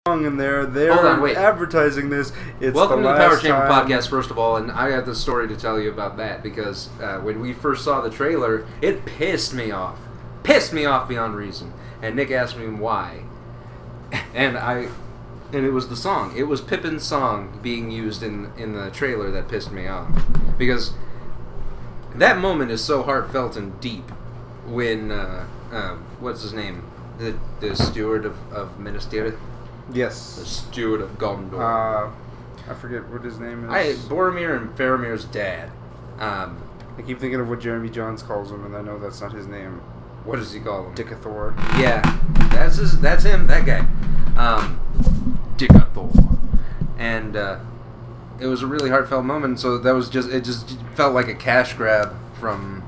in there. They're Hold on, wait. advertising this. It's Welcome the to the Power last Chamber time. podcast, first of all, and I have the story to tell you about that because when we first saw the trailer, it pissed me off. Pissed me off beyond reason. And Nick asked me why. And it was the song. It was Pippin's song being used in the trailer that pissed me off. Because that moment is so heartfelt and deep when, what's his name? The steward of Minas Tirith? Yes. The steward of Gondor. I forget what his name is. Boromir and Faramir's dad. I keep thinking of what Jeremy Johns calls him, and I know that's not his name. What does he call him? Dickathor. Yeah, that's him, that guy. Dickathor. And it was a really heartfelt moment. So that was it just felt like a cash grab from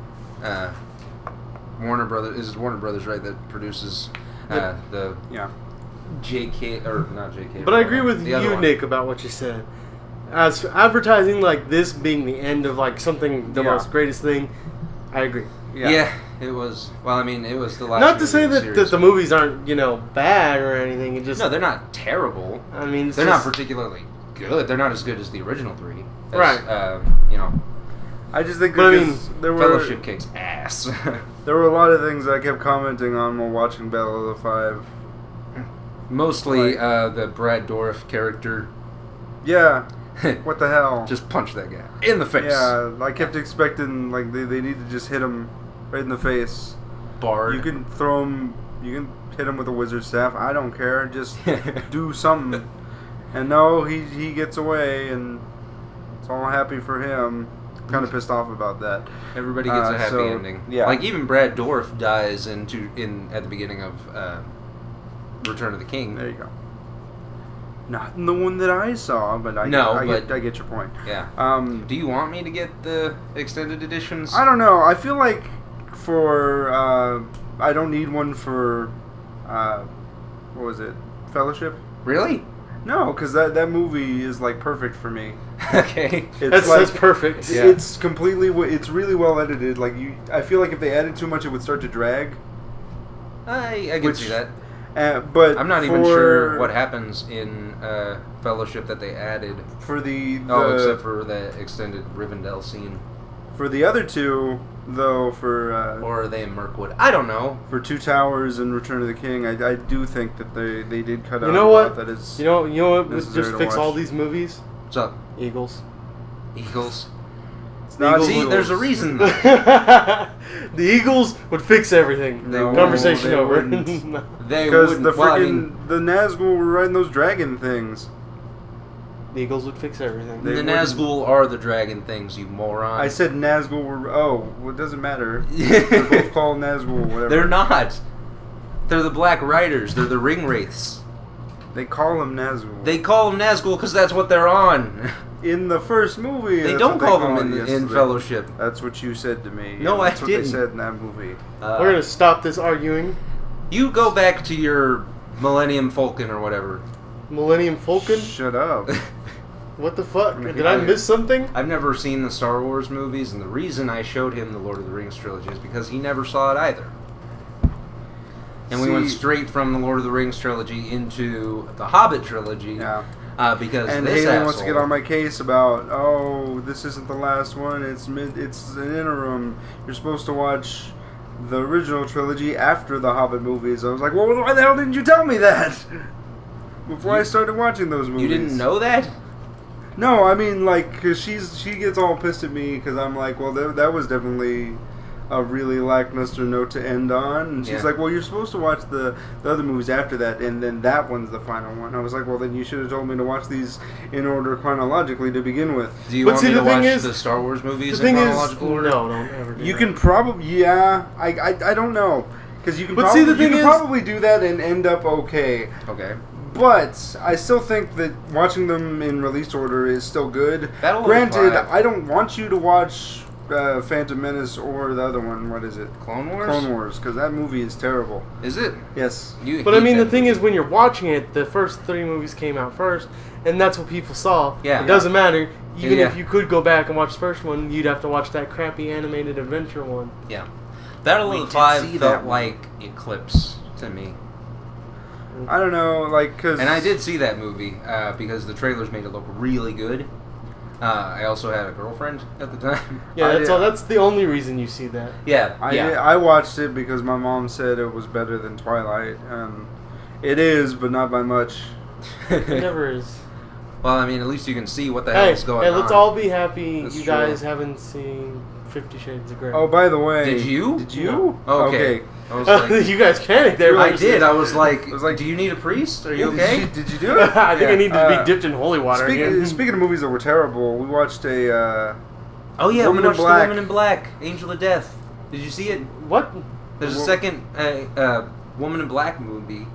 Warner Brothers. Is Warner Brothers, right? That produces the J.K. or not J.K. But I agree with the other you, one. Nick, about what you said. As for advertising like this being the end of like something, the most greatest thing, I agree. Yeah, it was. Well, I mean, it was the last. Not to say movie in that, the series. the movies aren't, bad or anything. It just No, they're not terrible. I mean, They're not particularly good. They're not as good as the original three. Right. I just think But I that mean, there were Fellowship kicks ass. there were a lot of things I kept commenting on while watching Battle of the Five. Mostly the Brad Dourif character. Yeah. What the hell? Just punch that guy in the face. Yeah, I kept expecting like they need to just hit him right in the face. Bard. You can throw him. You can hit him with a wizard staff. I don't care. Just do something. And no, he gets away, and it's all happy for him. Kind of pissed off about that. Everybody gets a happy ending. Yeah. Like even Brad Dourif dies at the beginning of Return of the King. There you go. Not in the one that I saw, but I get your point. Yeah. Do Do you want me to get the extended editions? I don't know. I feel like for I don't need one for what was it? Fellowship? Really? No, because that movie is like perfect for me. Okay. that's perfect. Yeah. It's completely. It's really well edited. Like I feel like if they added too much, it would start to drag. I can see that. But I'm not even sure what happens in Fellowship that they added. For the except for the extended Rivendell scene. For the other two, though, Or are they in Mirkwood? I don't know. For Two Towers and Return of the King, I do think that they did cut out. You know what? That is. You know what would necessary just to fix watch. all these movies? What's up? Eagles. Eagles? Not See, Eagles. there's a reason. The Eagles would fix everything. No, Conversation they over. wouldn't. They Because wouldn't. the Well, I freaking mean, the Nazgul were riding those dragon things. The Eagles would fix everything. They the wouldn't. Nazgul are the dragon things, you moron. I said Nazgul were. Oh, well, it doesn't matter. They're both called Nazgul, whatever. They're not. They're the Black Riders. They're the Ring Wraiths. They call them Nazgul. They call them Nazgul because that's what they're on. In the first movie, They that's don't what call call them it. in Yes, Fellowship. That's what you said to me. No, That's I what didn't. they said in that movie. We're gonna stop this arguing. You go back to your Millennium Falcon or whatever. Millennium Falcon? Shut up. What the fuck? Did I miss something? I've never seen the Star Wars movies, and the reason I showed him the Lord of the Rings trilogy is because he never saw it either. And we went straight from the Lord of the Rings trilogy into the Hobbit trilogy. Yeah. Because And this Haley wants to asshole- get on my case about, oh, this isn't the last one. It's an interim. You're supposed to watch the original trilogy after the Hobbit movies. I was like, well, why the hell didn't you tell me that before I started watching those movies? You didn't know that? No, I mean, like, because she gets all pissed at me because I'm like, well, that was definitely a really lackluster note to end on. And she's like, well, you're supposed to watch the other movies after that, and then that one's the final one. I was like, well, then you should have told me to watch these in order chronologically to begin with. Do you But want see, me to the thing watch is- the Star Wars movies The in thing chronological order? no, don't ever do You that. can probably, I don't know. Because you can, But see, the thing you is- can probably do that and end up okay. Okay. But I still think that watching them in release order is still good. Battle of the Granted, Five. I don't want you to watch Phantom Menace or the other one. What is it? Clone Wars? Clone Wars, because that movie is terrible. Is it? Yes. You But I hate mean, the that thing movie. is, when you're watching it, the first 3 movies came out first, and that's what people saw. Yeah. It doesn't matter. Even Yeah. if you could go back and watch the first one, you'd have to watch that crappy animated adventure one. Yeah. Battle We of the did Five see felt that one. like Eclipse to me. I don't know, like, cause... And I did see that movie because the trailers made it look really good. I also had a girlfriend at the time. Yeah, that's the only reason you see that. Yeah, I watched it because my mom said it was better than Twilight. It is, but not by much. It never is. Well, I mean, at least you can see what the hell is going on. Hey, let's all be happy That's you true. guys haven't seen 50 Shades of Grey. Oh, by the way... Did you? Did you? No. Oh, okay. I was like, you guys panicked there. I did. I was like, do you need a priest? Are you okay? Did you do it? I think I need to be dipped in holy water again. Speaking of movies that were terrible, we watched a... Oh yeah, Woman we in watched Black. The Woman in Black, Angel of Death. Did you see it? What? There's a second Woman in Black movie.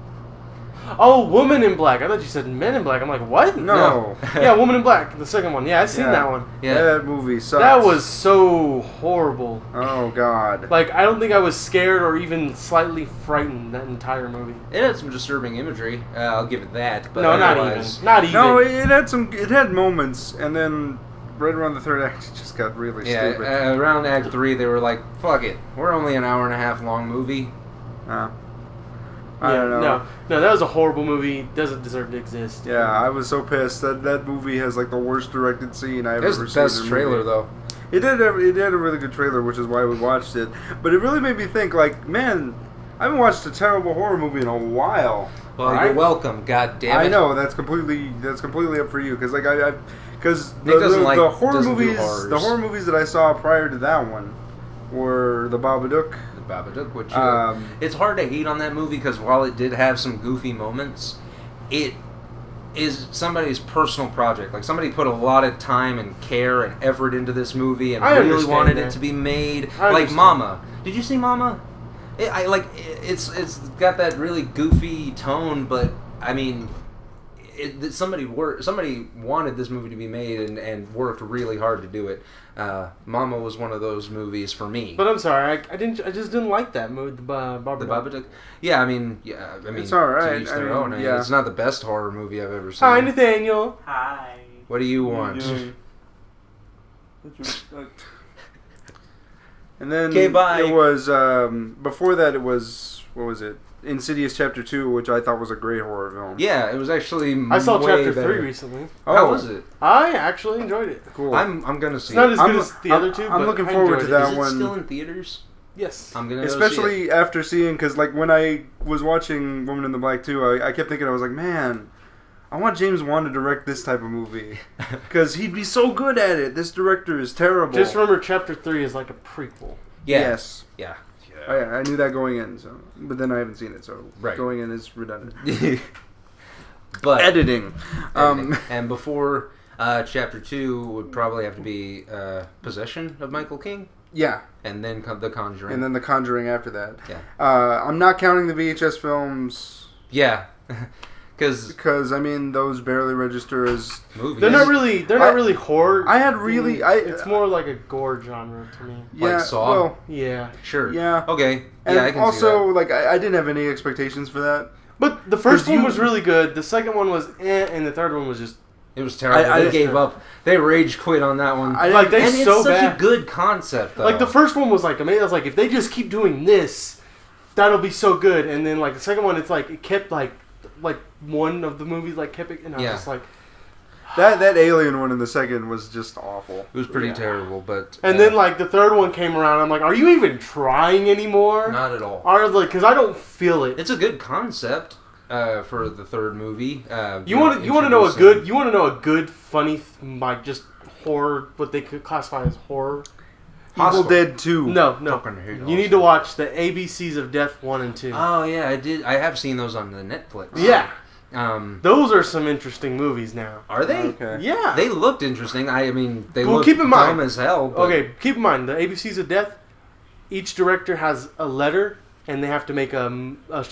Oh, Woman in Black. I thought you said Men in Black. I'm like, what? No. Yeah, Woman in Black, the second one. Yeah, I've seen that one. Yeah. That movie sucks. That was so horrible. Oh, God. Like, I don't think I was scared or even slightly frightened that entire movie. It had some disturbing imagery. I'll give it that. But No, not even. otherwise- Not even. No, it had moments, and then right around the third act, it just got really Yeah, stupid. around Act 3, they were like, fuck it. We're only an hour and a half long movie. I don't know. No, that was a horrible movie. Doesn't deserve to exist. Yeah, I was so pissed. That movie has like the worst directed scene I've It was ever the seen. best in a trailer, movie. though. It had a really good trailer, which is why we watched it. But it really made me think, like, man, I haven't watched a terrible horror movie in a while. Well, right? you're welcome, God damn it. I know that's completely up for you because like because Nick doesn't the horror doesn't do movies horrors. the horror movies that I saw prior to that one were the Babadook. The Babadook, which it's hard to hate on that movie because while it did have some goofy moments, it is somebody's personal project. Like somebody put a lot of time and care and effort into this movie and I really understand wanted that. it to be made. I Like understand. Mama. Did you see Mama? It's got that really goofy tone, but I mean, somebody wanted this movie to be made and worked really hard to do it. Mama was one of those movies for me. But I'm sorry, I just didn't like that movie. The Babadook. The Babadook? Yeah, I mean, It's all right. to each their I mean, own. yeah. It's not the best horror movie I've ever seen. Hi, Nathaniel. Hi. What do you want? And then Okay, bye. it was before that. It was what was it? Insidious Chapter 2, which I thought was a great horror film. Yeah, it was actually. I saw way Chapter better. 3 recently. How was it? I actually enjoyed it. Cool. I'm gonna see It's not it. as I'm- good as the other two. I'm but looking I forward enjoyed to it. that Is it one. still in theaters? Yes. I'm gonna go see it. Especially after seeing, because like when I was watching Woman in the Black 2, I kept thinking, I was like, man, I want James Wan to direct this type of movie. Because he'd be so good at it. This director is terrible. Just remember, Chapter 3 is like a prequel. Yeah. Yes. Yeah. I knew that going in, so but then I haven't seen it, so Right. going in is redundant. But Editing. and before Chapter 2 would probably have to be Possession of Michael King, Yeah, and then The Conjuring. and then The Conjuring after that. Yeah. I'm not counting the VHS films Yeah. Because I mean those barely register as. movies. They're not really horror. I had really It's more like a gore genre to me. Yeah, Saw? well, Yeah. Sure. yeah. Okay. And Yeah, I can see also, that. like, I didn't have any expectations for that. But the first 'Cause one you- was really good. The second one was and the third one was just It was terrible. I they just- gave up. They rage quit on that one. like they and it's so such bad. a good concept, though. Like the first one was like amazing. I was like, if they just keep doing this, that'll be so good. And then like the second one, it's like it kept like one of the movies like kept it, and I was Yeah. just like, That alien one in the second was just awful. It was pretty Yeah. terrible, but and then like the third one came around. I'm like, are you even trying anymore? not at all. I was like, because I don't feel it. It's a good concept for the third movie. You want to know a good funny like just horror, what they could classify as horror. Evil Hostel. Dead 2. No. Fucking hate You Hostel. need to watch the ABCs of Death 1 and 2. Oh yeah, I did. I have seen those on the Netflix. Yeah, Um, those are some interesting movies now. are they? Okay. Yeah. They looked interesting. I mean, they Well, looked keep in mind- dumb as hell. But Okay, keep in mind the ABCs of Death. Each director has a letter, and they have to make a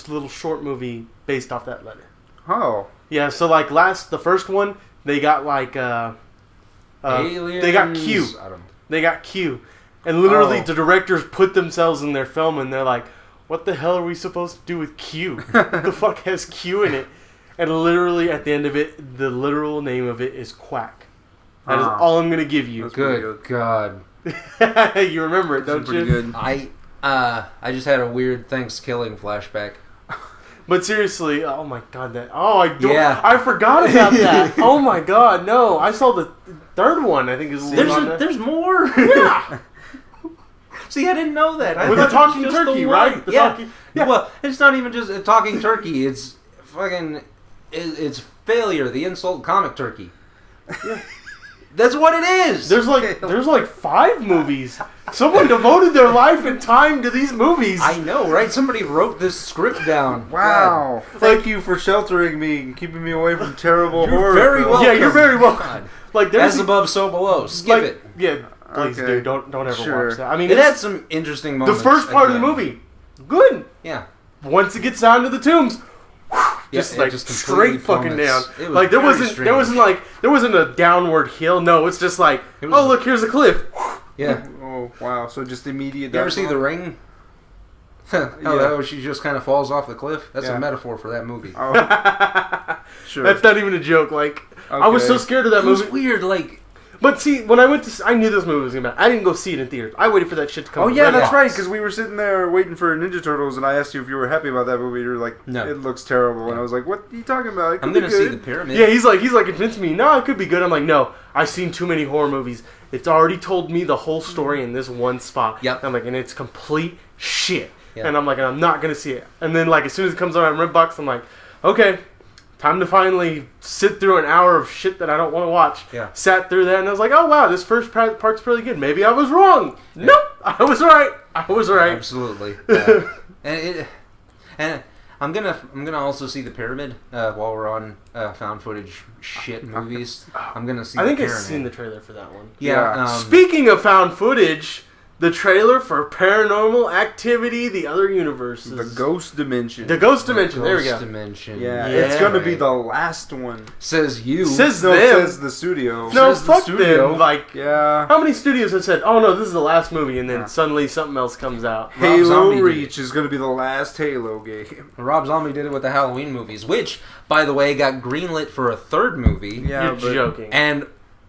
little short movie based off that letter. Oh. Yeah, so like the first one, they got like Aliens. they got Q. I don't. They got Q, and literally Oh. the directors put themselves in their film, and they're like, "What the hell are we supposed to do with Q? What the fuck has Q in it?" And literally at the end of it, the literal name of it is Quack. That is all I'm gonna give you. That's pretty Good God. You remember it, don't That's pretty you? good. I just had a weird Thanksgiving flashback. But seriously, oh my god, Yeah. I forgot about that. Oh my god, no, I saw the third one. I think is There's more. Yeah. See, I didn't know that. I With the thought it was talking just turkey, the one. right? The talking- yeah. Well, it's not even just a talking turkey. It's fucking. It's failure. The insult comic turkey. Yeah. That's what it is. There's like 5 movies. Someone devoted their life and time to these movies. I know, right? Somebody wrote this script down. Wow. Thank you for sheltering me and keeping me away from terrible horror very films. Yeah, you're very welcome. God. Like there's As above, so below. Skip it. Yeah, please, Okay. dude, don't ever Sure. watch that. I mean, It it's- had some interesting the moments. first part of the again. movie, good. Yeah. Once it gets down to the tombs, just it like just completely straight fucking down. plummets. It was Like there very wasn't a downward hill. No, it's just like, It was- oh look, here's a cliff. Yeah. Oh, wow. So just immediate... You ever see The Ring? Oh, she just kind of falls off the cliff. That's Yeah. a metaphor for that movie. Oh, sure. That's not even a joke. Like I was so Okay. scared of that It was movie. weird, like... But see, when I went to, I knew this movie was gonna be. I didn't go see it in theaters. I waited for that shit to come. Oh to yeah, Redbox. that's right. Because we were sitting there waiting for Ninja Turtles, and I asked you if you were happy about that movie. You were like, No. "It looks terrible," and I was like, "What are you talking about? It I'm could gonna be see good." The Pyramid. Yeah, he's like convincing me. No, it could be good. I'm like, no, I've seen too many horror movies. It's already told me the whole story in this one spot. Yep. I'm like, and it's complete shit. Yeah. And I'm like, and I'm not gonna see it. And then like as soon as it comes on Redbox, I'm like, okay, time to finally sit through an hour of shit that I don't want to watch. Yeah. Sat through that and I was like, oh wow, this first part's really good. Maybe I was wrong. Nope, I was right. I was right. Absolutely. And I'm gonna also see The Pyramid while we're on found footage shit movies. I'm gonna see. I think The I've Pyramid. seen the trailer for that one. Yeah. Speaking of found footage, the trailer for Paranormal Activity: The Other Universes. The Ghost Dimension. The Ghost Dimension. There we Ghost go. Dimension. Yeah, Yeah. it's gonna be the last one. Says you. Says No, it them. says the studio. No, Says the fuck studio. them. Like, Yeah. how many studios have said, "Oh no, this is the last movie," and then Yeah. suddenly something else comes out? Rob Halo Zombie did Reach is gonna be the last Halo game. Rob Zombie did it with the Halloween movies, which, by the way, got greenlit for a third movie. Yeah, You're but joking. And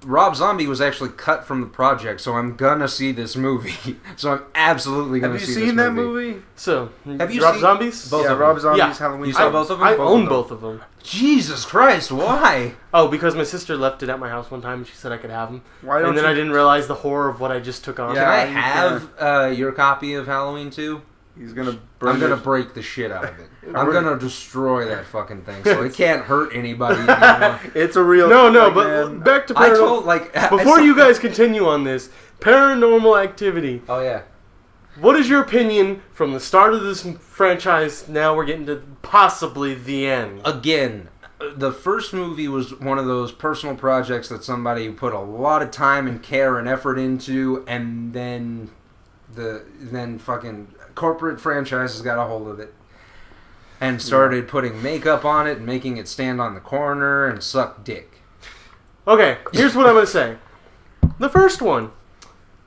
Rob Zombie was actually cut from the project, so I'm gonna see this movie. So I'm absolutely gonna have you see seen this that movie. movie? So, Have you Rob seen Zombies? both yeah, of Rob them? Zombie's Yeah. Halloween. You saw both of them? I Both own of both of them. Jesus Christ, why? Oh, because my sister left it at my house one time and she said I could have them. Why don't And then you? I didn't realize the horror of what I just took on. Can Yeah, I you have your copy of Halloween 2? He's gonna burn I'm gonna it. break the shit out of it. We're- I'm gonna destroy that fucking thing so it can't hurt anybody anymore. It's a real. No, like, but man, back to I Paranormal. told, like... Before you guys continue on this, Paranormal Activity. Oh, yeah. What is your opinion from the start of this franchise? Now we're getting to possibly the end. Again, the first movie was one of those personal projects that somebody put a lot of time and care and effort into, and then fucking corporate franchises got a hold of it and started putting makeup on it and making it stand on the corner and suck dick. Okay, here's what I'm gonna say. The first one,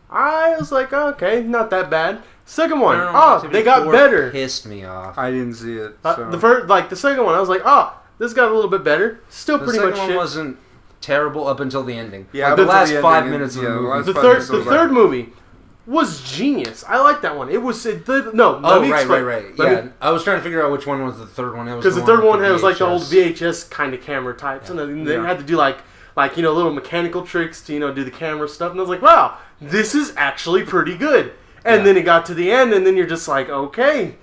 I was like, oh, okay, not that bad. Second one, Paranormal oh, Activity they got 4 better. Pissed me off. I didn't see it. So. The second one, I was like, oh, this got a little bit better. Still The pretty second much one shit. wasn't terrible up until the ending. Yeah, Like, up the until last the 5 ending, minutes of yeah, the the movie. last The 5 third, minutes the was third like- movie was genius. I like that one. It was no. Oh, let me right. explain. Yeah, I was trying to figure out which one was the third one. Because the third one with was like the old VHS. VHS kind of camera types, and then they Yeah. had to do like little mechanical tricks to do the camera stuff. And I was like, wow, this is actually pretty good. And Yeah. then it got to the end, and then you're just like, okay,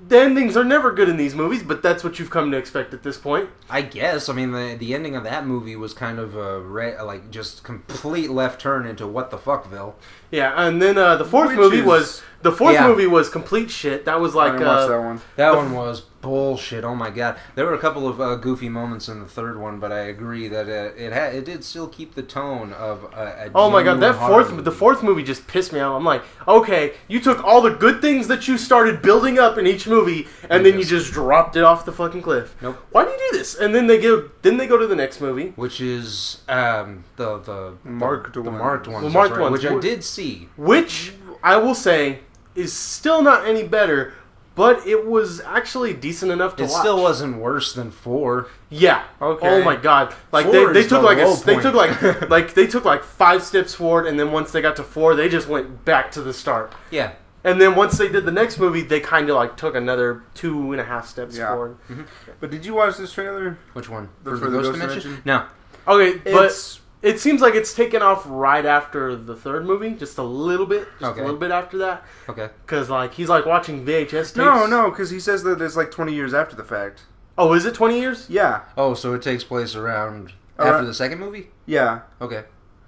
the endings are never good in these movies, but that's what you've come to expect at this point. I guess. I mean, the ending of that movie was kind of a just complete left turn into what the fuckville. Yeah, and then the fourth Which movie is- was Yeah. complete shit. That was I like didn't watch that one. That one was bullshit. Oh my god, there were a couple of goofy moments in the third one, but I agree that it did still keep the tone of a oh my god, genuine that horror the movie. fourth movie just pissed me off. I'm like, okay, you took all the good things that you started building up in each movie, and then you just dropped it off the fucking cliff. Nope. Why do you do this? And then they go to the next movie, Which is the Marked the one. marked ones, The marked that's right, ones. which I did see. which I will say is still not any better, but it was actually decent enough to It watch. still wasn't worse than 4. Yeah. Okay. Oh my god. Like Four they is took the like low they point. took like they took like 5 steps forward, and then once they got to 4, they just went back to the start. Yeah. And then once they did the next movie, they kind of like took another 2.5 steps forward. Mm-hmm. But did you watch this trailer? Which one? For the Ghost Dimension? No. Okay, but it seems like it's taken off right after the third movie, just a little bit, a little bit after that. Okay. Because like he's like watching VHS tapes. No, because he says that it's like 20 years after the fact. Oh, is it 20 years? Yeah. Oh, so it takes place after the second movie? Yeah. Okay.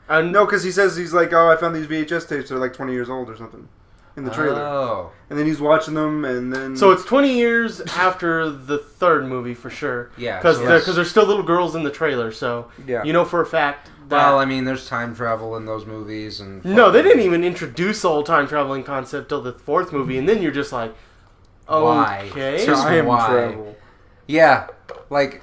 No, because he says he's like, oh, I found these VHS tapes. They're like 20 years old or something in the trailer. Oh. And then he's watching them, and then so it's 20 years after the third movie for sure. Yeah. Because there's still little girls in the trailer, so you know for a fact. Well, I mean, there's time travel in those movies, and no, they didn't even introduce the whole time traveling concept till the fourth movie, and then you're just like, okay, time travel. Yeah, like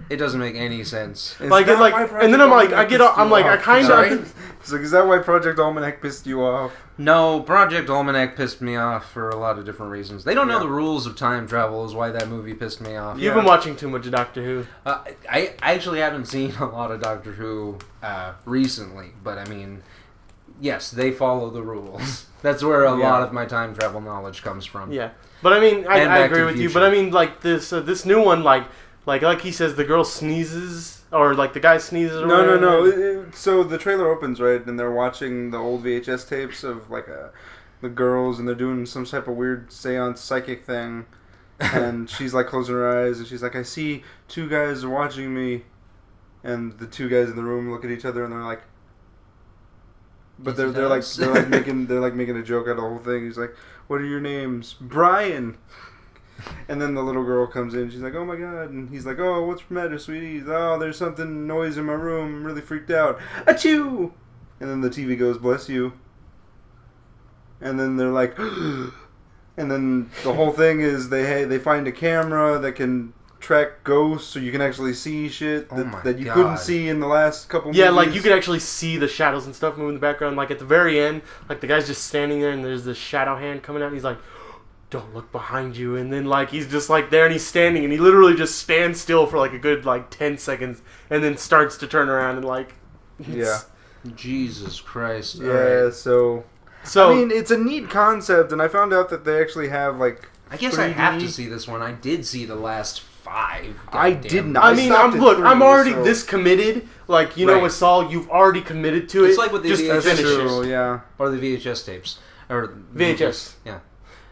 it doesn't make any sense. And then I'm like, I kind of. It's like, is that why Project Almanac pissed you off? No, Project Almanac pissed me off for a lot of different reasons. They don't know the rules of time travel is why that movie pissed me off. You've been watching too much Doctor Who. I actually haven't seen a lot of Doctor Who recently, but I mean, yes, they follow the rules. That's where a lot of my time travel knowledge comes from. Yeah, but I mean, I agree with you. But I mean, like this new one, like he says, the girl sneezes. Or, like, the guy sneezes or No. So the trailer opens, right, and they're watching the old VHS tapes of, like, the girls, and they're doing some type of weird seance psychic thing. And she's, like, closing her eyes, and she's like, I see two guys watching me. And the two guys in the room look at each other, and they're like... But they're making a joke out of the whole thing. He's like, what are your names? Brian! And then the little girl comes in. She's like, oh my god. And he's like, oh, what's the matter, sweetie? Oh, there's something noise in my room. I'm really freaked out. Achoo! And then the TV goes, bless you. And then they're like, and then the whole thing is they find a camera that can track ghosts so you can actually see shit that you couldn't see in the last couple movies. Yeah, like you could actually see the shadows and stuff moving in the background. Like at the very end, like the guy's just standing there and there's this shadow hand coming out and he's like, don't look behind you, and then like he's just like there and he's standing and he literally just stands still for like a good like 10 seconds and then starts to turn around and like Jesus Christ. Yeah, right. so I mean it's a neat concept, and I found out that they actually have like I guess 3D. I have to see this one. I did see the last 5. I did not. I mean, I'm already this committed. Like you know, with Saul, you've already committed to it. It's like with the VHS, or the VHS tapes or VHS,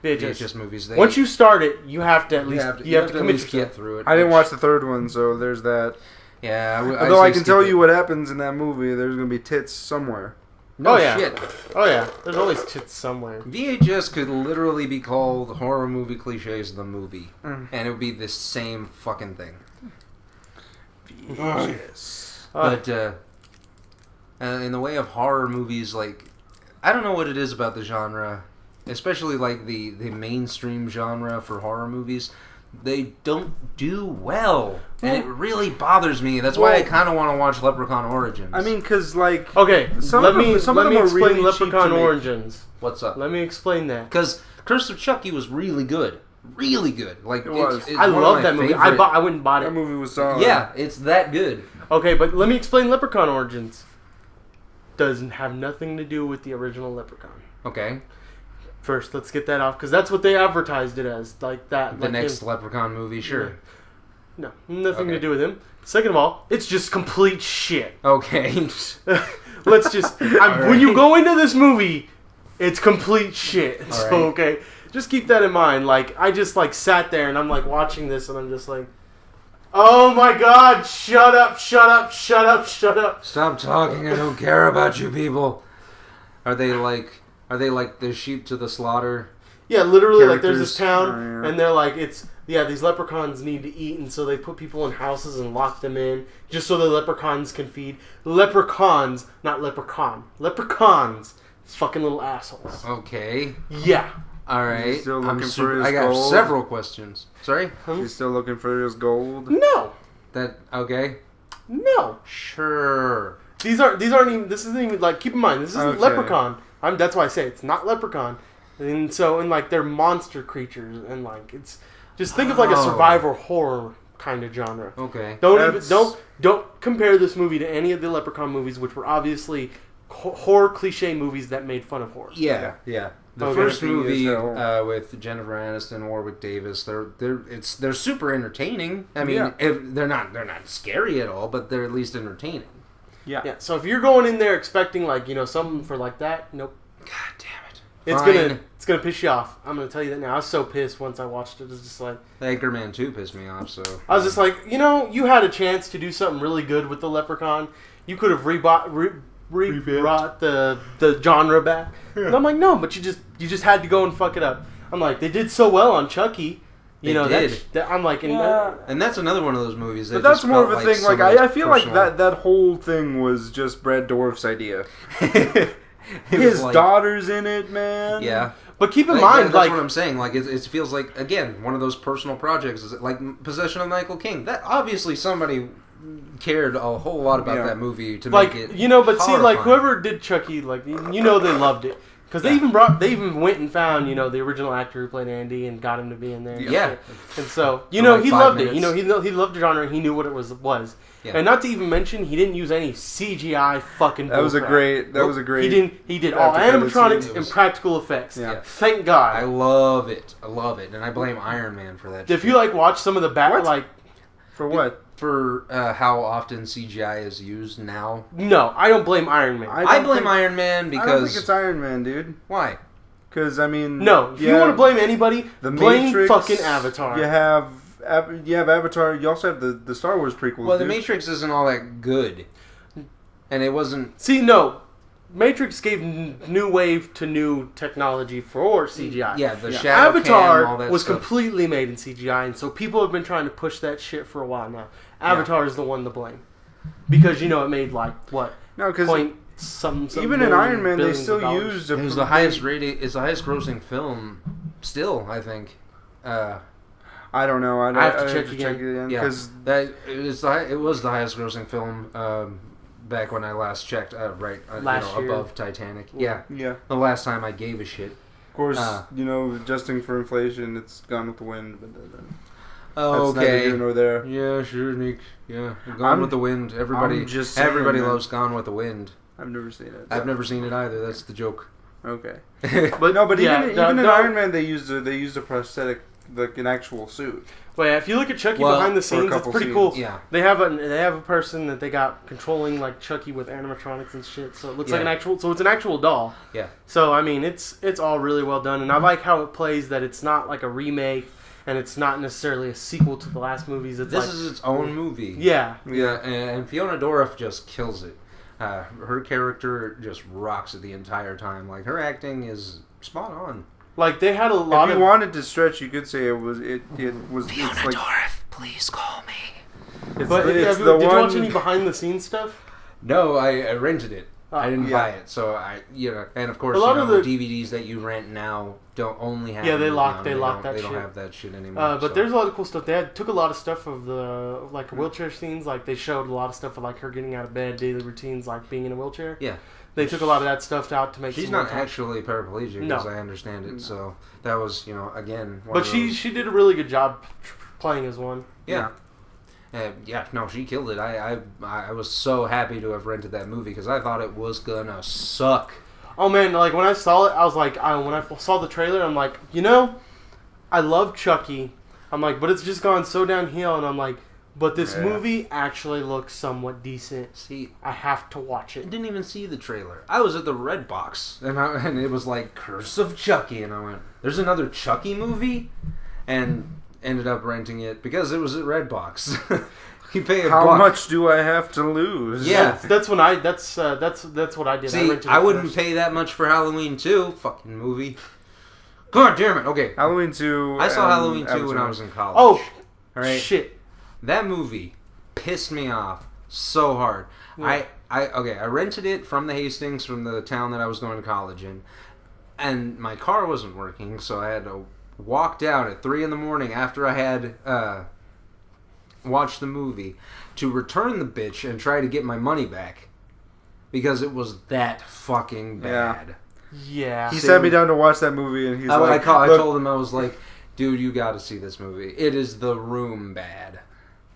VHS movies. Once you start it, you have to at least you have to commit to get through it. I didn't watch the third one, so there's that. Yeah, although I can tell you what happens in that movie. There's gonna be tits somewhere. No shit. Oh yeah, there's always tits somewhere. VHS could literally be called horror movie cliches the movie, and it would be the same fucking thing. VHS. But in the way of horror movies, like I don't know what it is about the genre, especially like the mainstream genre for horror movies. They don't do well, and it really bothers me. That's why I kind of want to watch Leprechaun Origins. I mean, because like let me explain really Leprechaun Origins. What's up? Let me explain that. Because Curse of Chucky was really good, Like it was. I love that movie. I went and bought it. That movie was solid. Yeah, it's that good. Okay, but let me explain Leprechaun Origins. Doesn't have nothing to do with the original Leprechaun. Okay. First, let's get that off, because that's what they advertised it as, like that. The next Leprechaun movie, sure. No, nothing to do with him. Second of all, it's just complete shit. Okay. Let's just... When you go into this movie, it's complete shit. All so, okay, just keep that in mind. Like, I just, like, sat there, and I'm, like, watching this, and I'm just like, oh my god, shut up, shut up, shut up, shut up. Stop talking, I don't care about you people. Are they like the sheep to the slaughter? Yeah, literally, like there's this town, and they're like, these leprechauns need to eat, and so they put people in houses and lock them in, just so the leprechauns can feed. Leprechauns, not leprechaun. Leprechauns. Fucking little assholes. Okay. Yeah. I Alright. got gold? Several questions. Sorry? He's still looking for his gold? No. Okay? No. Sure. These aren't even, this isn't even, like, keep in mind, this isn't Leprechaun. That's why I say it's not Leprechaun. And so, and like, they're monster creatures, and like, it's, just think of like a survivor horror kind of genre. Okay. Don't compare this movie to any of the Leprechaun movies, which were obviously horror cliche movies that made fun of horror. Yeah. The first movie with Jennifer Aniston, Warwick Davis, they're super entertaining. I mean, they're not scary at all, but they're at least entertaining. Yeah. So if you're going in there expecting something for like that, nope. God damn it. It's gonna piss you off. I'm gonna tell you that now. I was so pissed once I watched it. It was just like Anchorman 2 pissed me off. So I was just like, you had a chance to do something really good with the Leprechaun. You could have rebrought the genre back. Yeah. And I'm like, no, but you just had to go and fuck it up. I'm like, they did so well on Chucky. They did. I'm like, and that's another one of those movies. But that's more of a thing. Like I feel like that whole thing was just Brad Dourif's idea. His daughter's in it, man. Yeah. But keep in mind, that's what I'm saying. Like, it feels like, again, one of those personal projects. Like Possession of Michael King. That obviously somebody cared a whole lot about that movie to make it but see, like, whoever did Chucky, like, they loved it. Because they even went and found, the original actor who played Andy and got him to be in there. Yeah. And so, he loved it. He loved the genre. He knew what it was. Yeah. And not to even mention, he didn't use any CGI fucking. That was a great. He did all animatronics and practical effects. Yeah. Thank God. I love it, and I blame Iron Man for that. If you watch some of the for what? For how often CGI is used now. No, I don't blame Iron Man. I blame Iron Man because I don't think it's Iron Man, dude. Why? Because I mean, no. If you want to blame anybody, blame Matrix, fucking Avatar. You have Avatar. You also have the Star Wars prequels. Well, The Matrix isn't all that good, and it wasn't. See, no, Matrix gave new wave to new technology for CGI. Yeah, the shadow Avatar cam, all that was stuff. completely made in CGI, and so people have been trying to push that shit for a while now. Avatar is the one to blame because it made what? No, because even in Iron Man they still used. It was the highest rated. It's the highest grossing film. Still, I think. I don't know. I have to check again because it was the highest grossing film back when I last checked. Last year. Above Titanic. Yeah. Yeah. The last time I gave a shit. Of course, adjusting for inflation, it's Gone with the Wind. But that's neither here nor there. Yeah, sure, Nick. Yeah, Gone with the Wind. Everybody loves Gone with the Wind. I've never seen it. I've never seen it either. That's the joke. Okay. But even in Iron Man, they used a prosthetic. Like an actual suit. Well, yeah, if you look at Chucky behind the scenes, it's pretty cool. Yeah, they have a person that they got controlling like Chucky with animatronics and shit. So it looks like an actual. So it's an actual doll. Yeah. So I mean, it's all really well done, and I like how it plays. That it's not like a remake, and it's not necessarily a sequel to the last movies. This is its own movie. Yeah. Yeah, and Fiona Dourif just kills it. Her character just rocks it the entire time. Like her acting is spot on. Like they had a lot If you wanted to stretch, you could say it was. It's like. Dourif, please call me. Did you watch any behind the scenes stuff? No, I rented it. I didn't buy it, so and of course, a lot of the DVDs that you rent now don't only have. Yeah, they lock that shit. They don't have that shit anymore. But there's a lot of cool stuff. They took a lot of stuff of the wheelchair scenes. Like they showed a lot of stuff of her getting out of bed, daily routines, like being in a wheelchair. Yeah. They took a lot of that stuff out to make. She's not actually paraplegic, as I understand it. So that was, again. But she did a really good job playing as one. Yeah. No, she killed it. I was so happy to have rented that movie because I thought it was gonna suck. Oh man, like when I saw it, I was like, when I saw the trailer, I'm like, I love Chucky. I'm like, but it's just gone so downhill, and I'm like. But this movie actually looks somewhat decent. See, I have to watch it. I didn't even see the trailer. I was at the Redbox, and it was like Curse of Chucky, and I went, "There's another Chucky movie," and ended up renting it because it was at Redbox. You pay a How buck. much do I have to lose? Yeah, that's what I did. See, I wouldn't pay that much for Halloween 2. Fucking movie. God damn it. Okay, Halloween 2. I saw Halloween 2 when I was in college. Oh, all right. Shit. That movie pissed me off so hard. Yeah. I rented it from the Hastings, from the town that I was going to college in, and my car wasn't working, so I had to walk down at 3 a.m. after I had watched the movie to return the bitch and try to get my money back because it was that fucking bad. Yeah. He sat me down to watch that movie, and he's I told him, I was like, dude, you got to see this movie. It is The Room bad.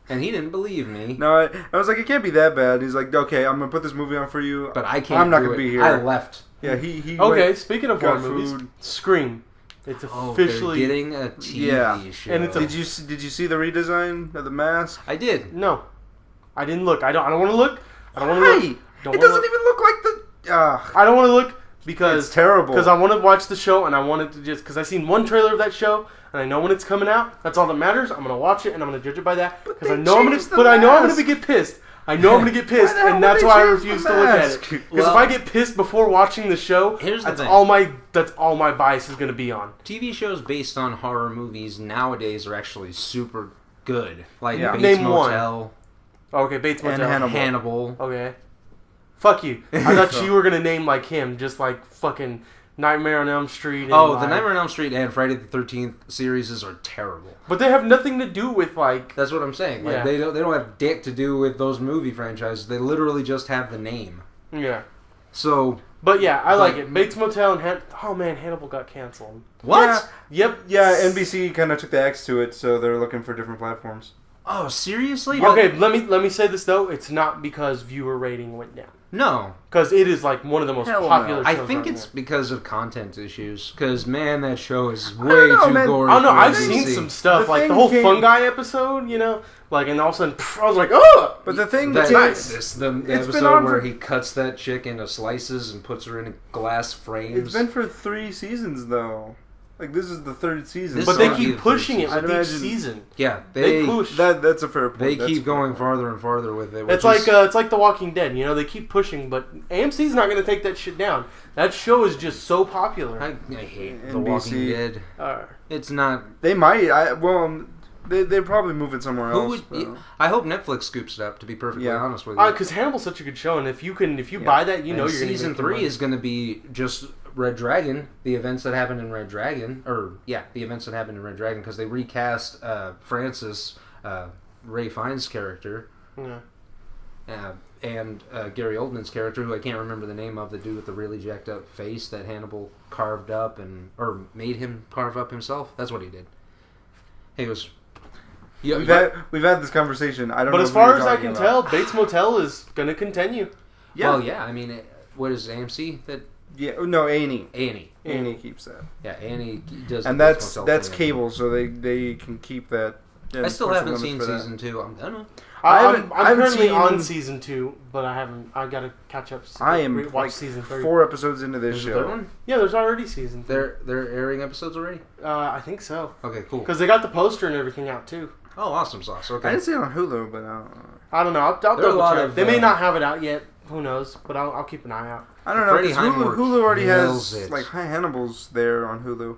And he didn't believe me. No, I was like, it can't be that bad. He's like, okay, I'm gonna put this movie on for you. But I can't. I'm not do gonna it. be here. I left. Yeah, he. Okay, went, speaking of got horror movies, food. Scream. It's officially they're getting a TV show. And it's Did you see the redesign of the mask? I did. No, I didn't look. I don't want to look. I don't want to look. It doesn't even look like the. I don't want to look because it's terrible. Because I want to watch the show and I wanted to just because I seen one trailer of that show and I know when it's coming out. That's all that matters. I'm gonna watch it and I'm gonna judge it by that because I know I'm gonna. But I know I'm gonna get pissed. I know I'm gonna get pissed, and that's why I refuse to look at it. Because if I get pissed before watching the show, that's all my bias is gonna be on. TV shows based on horror movies nowadays are actually super good. Like Bates Name Motel. One. Okay, Bates Motel. And Hannibal. Okay. Fuck you. I thought you were gonna name like him, just like fucking Nightmare on Elm Street. And the Nightmare on Elm Street and Friday the 13th series are terrible. But they have nothing to do with like. That's what I'm saying. Like they don't have dick to do with those movie franchises. They literally just have the name. Yeah. So. But yeah, I like it. Bates Motel and oh man, Hannibal got canceled. What? Yeah. Yep. Yeah, NBC kind of took the axe to it, so they're looking for different platforms. Oh, seriously? Okay, let me say this though. It's not because viewer rating went down. No. Because it is like one of the most popular shows. I think it's because of content issues. Because, man, that show is way too gory. I don't know. I've seen some stuff. Like the whole fungi episode, you know? Like, and all of a sudden, I was like, oh! But the thing that's nice. The episode where he cuts that chick into slices and puts her in glass frames. It's been for 3 seasons, though. Like, this is the 3rd season. But they keep pushing it with each season. Yeah, they push. That's a fair point. They keep going farther and farther with it. It's like The Walking Dead. You know, they keep pushing, but AMC's not going to take that shit down. That show is just so popular. I hate The Walking Dead. It's not. They might. They probably move it somewhere else. I hope Netflix scoops it up. To be perfectly honest with you, because Hannibal's such a good show, and if you buy that, you know you're going to season 3 is going to be just Red Dragon, the events that happened in Red Dragon, because they recast Francis, Ray Fiennes' character, and Gary Oldman's character, who I can't remember the name of, the dude with the really jacked up face that Hannibal carved up or made him carve up himself. That's what he did. He was. Yeah, we've had this conversation. I don't. But know as far as I can tell, Bates Motel is going to continue. Yeah. Well, yeah. I mean, what is AMC that? Yeah. No, A&E. A&E keeps that. Yeah, A&E does. And that's cable, so they can keep that. I still haven't seen season 2. I don't know. I'm currently on season 2, but I haven't. I got to catch up. I am watch season 3. 4 episodes into this show. Third one? Yeah, there's already season 3. They're airing episodes already? I think so. Okay, cool. Because they got the poster and everything out too. Oh, awesome sauce. Okay. I didn't see it on Hulu, but I don't know. I'll double check. They may not have it out yet. Who knows? But I'll keep an eye out. I don't know. Because Hulu already has like Hannibal's there on Hulu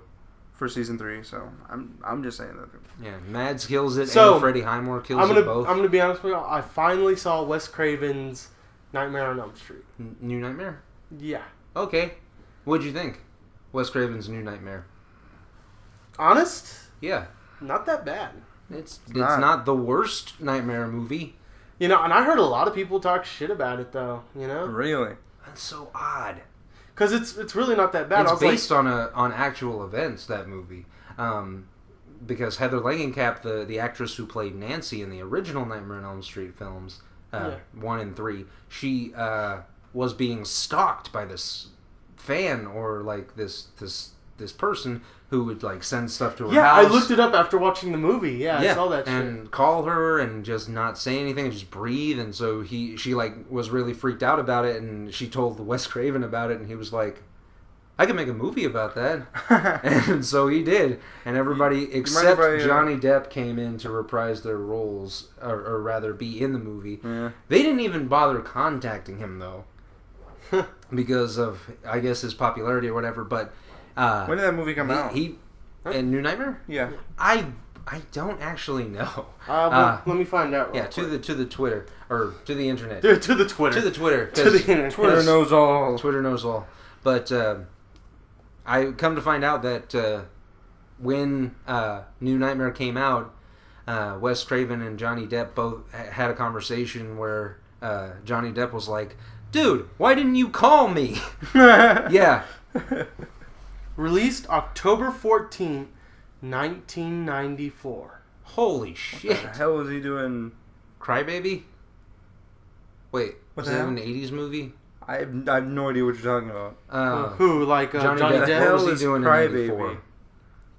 for season 3, so I'm just saying that. Yeah, Mads kills it, and Freddie Highmore kills it both. I'm gonna be honest with you. I finally saw Wes Craven's Nightmare on Elm Street. New Nightmare? Yeah. Okay. What'd you think? Wes Craven's New Nightmare. Honest? Yeah. Not that bad. It's not the worst Nightmare movie. You know, and I heard a lot of people talk shit about it, though. You know. Really? That's so odd. Because it's really not that bad. It's based on actual events, that movie. Because Heather Langenkamp, the actress who played Nancy in the original Nightmare on Elm Street films, 1 and 3, she was being stalked by this fan or like this person who would like send stuff to her house. Yeah, I looked it up after watching the movie. Yeah, I saw that shit. And call her and just not say anything and just breathe. And so she like was really freaked out about it, and she told Wes Craven about it, and he was like, I can make a movie about that. And so he did. And everybody except Johnny Depp came in to reprise their roles, or rather be in the movie. Yeah. They didn't even bother contacting him, though. Because of, I guess, his popularity or whatever. But when did that movie come out? In New Nightmare? Yeah. I don't actually know. Let me find out. Yeah, to the Twitter, or to the internet. To the Twitter. To the Twitter. To the internet. Twitter knows all. Twitter knows all. But I come to find out that when New Nightmare came out, Wes Craven and Johnny Depp both had a conversation where Johnny Depp was like, "Dude, why didn't you call me?" Yeah. Released October 14th, 1994. Holy What shit! the hell was he doing? Crybaby? Wait, What was the that hell? an 80s movie? I have no idea what you're talking about. Who, like Johnny Johnny Depp? Depp. hell What was he is doing in Crybaby? 84?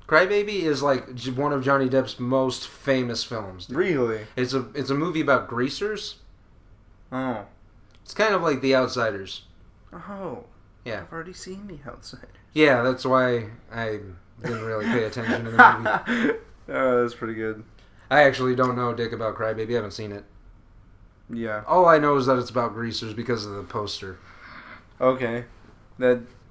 Crybaby is like one of Johnny Depp's most famous films. Really? It's a movie about greasers. Oh. It's kind of like The Outsiders. Oh. Yeah. I've already seen The Outside. Yeah, that's why I didn't really pay attention to the movie. Oh, that's pretty good. I actually don't know dick about Crybaby. I haven't seen it. Yeah. All I know is that it's about greasers because of the poster. Okay.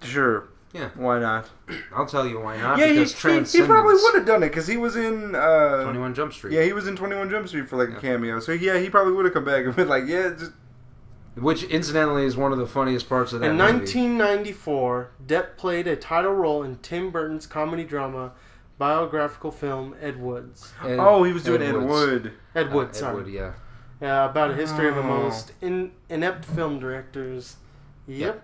Sure. Yeah. Why not? I'll tell you why not. Yeah, because he Transcendence. probably would have done it because he was in 21 Jump Street. Yeah, he was in 21 Jump Street for like a cameo. So yeah, he probably would have come back and been like, yeah, just Which, incidentally, is one of the funniest parts of that In movie. 1994, Depp played a title role in Tim Burton's comedy drama biographical film Ed Woods. oh, he was doing Ed Wood. Ed Wood, Ed sorry. Wood, yeah. About a history of the Oh. most inept film directors. Yep.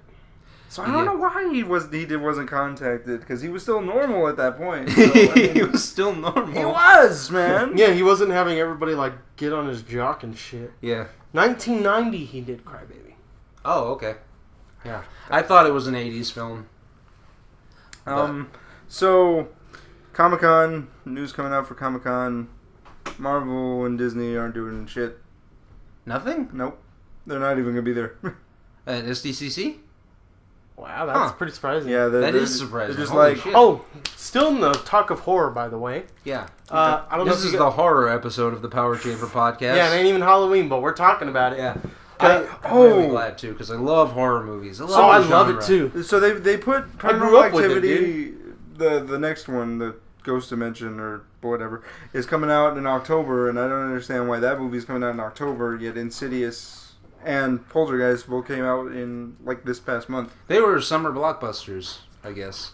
So I don't know why he wasn't contacted because he was still normal at that point. So, I mean, He was still normal. he was, man. Yeah, he wasn't having everybody like get on his jock and shit. Yeah. 1990, he did Crybaby. Oh, okay. Yeah. I thought it was an 80s film. So Comic-Con news coming out for Comic-Con. Marvel and Disney aren't doing shit. Nothing? Nope, they're not even gonna be there. At SDCC? Wow, that's pretty surprising. Yeah, That is surprising. They're just Holy like, shit. Oh, still in the talk of horror, by the way. Yeah. I don't know. This if is you the horror episode of the Power Chamber podcast. Yeah, it ain't even Halloween, but we're talking about it. Yeah. Okay. I'm really glad, too, because I love horror movies. I love Oh, I the love genre. it too. So they put I grew Paranormal up with it, Activity, the next one, the Ghost Dimension or whatever, is coming out in October, and I don't understand why that movie's coming out in October. Yet Insidious and Poltergeist both came out in like this past month. They were summer blockbusters, I guess.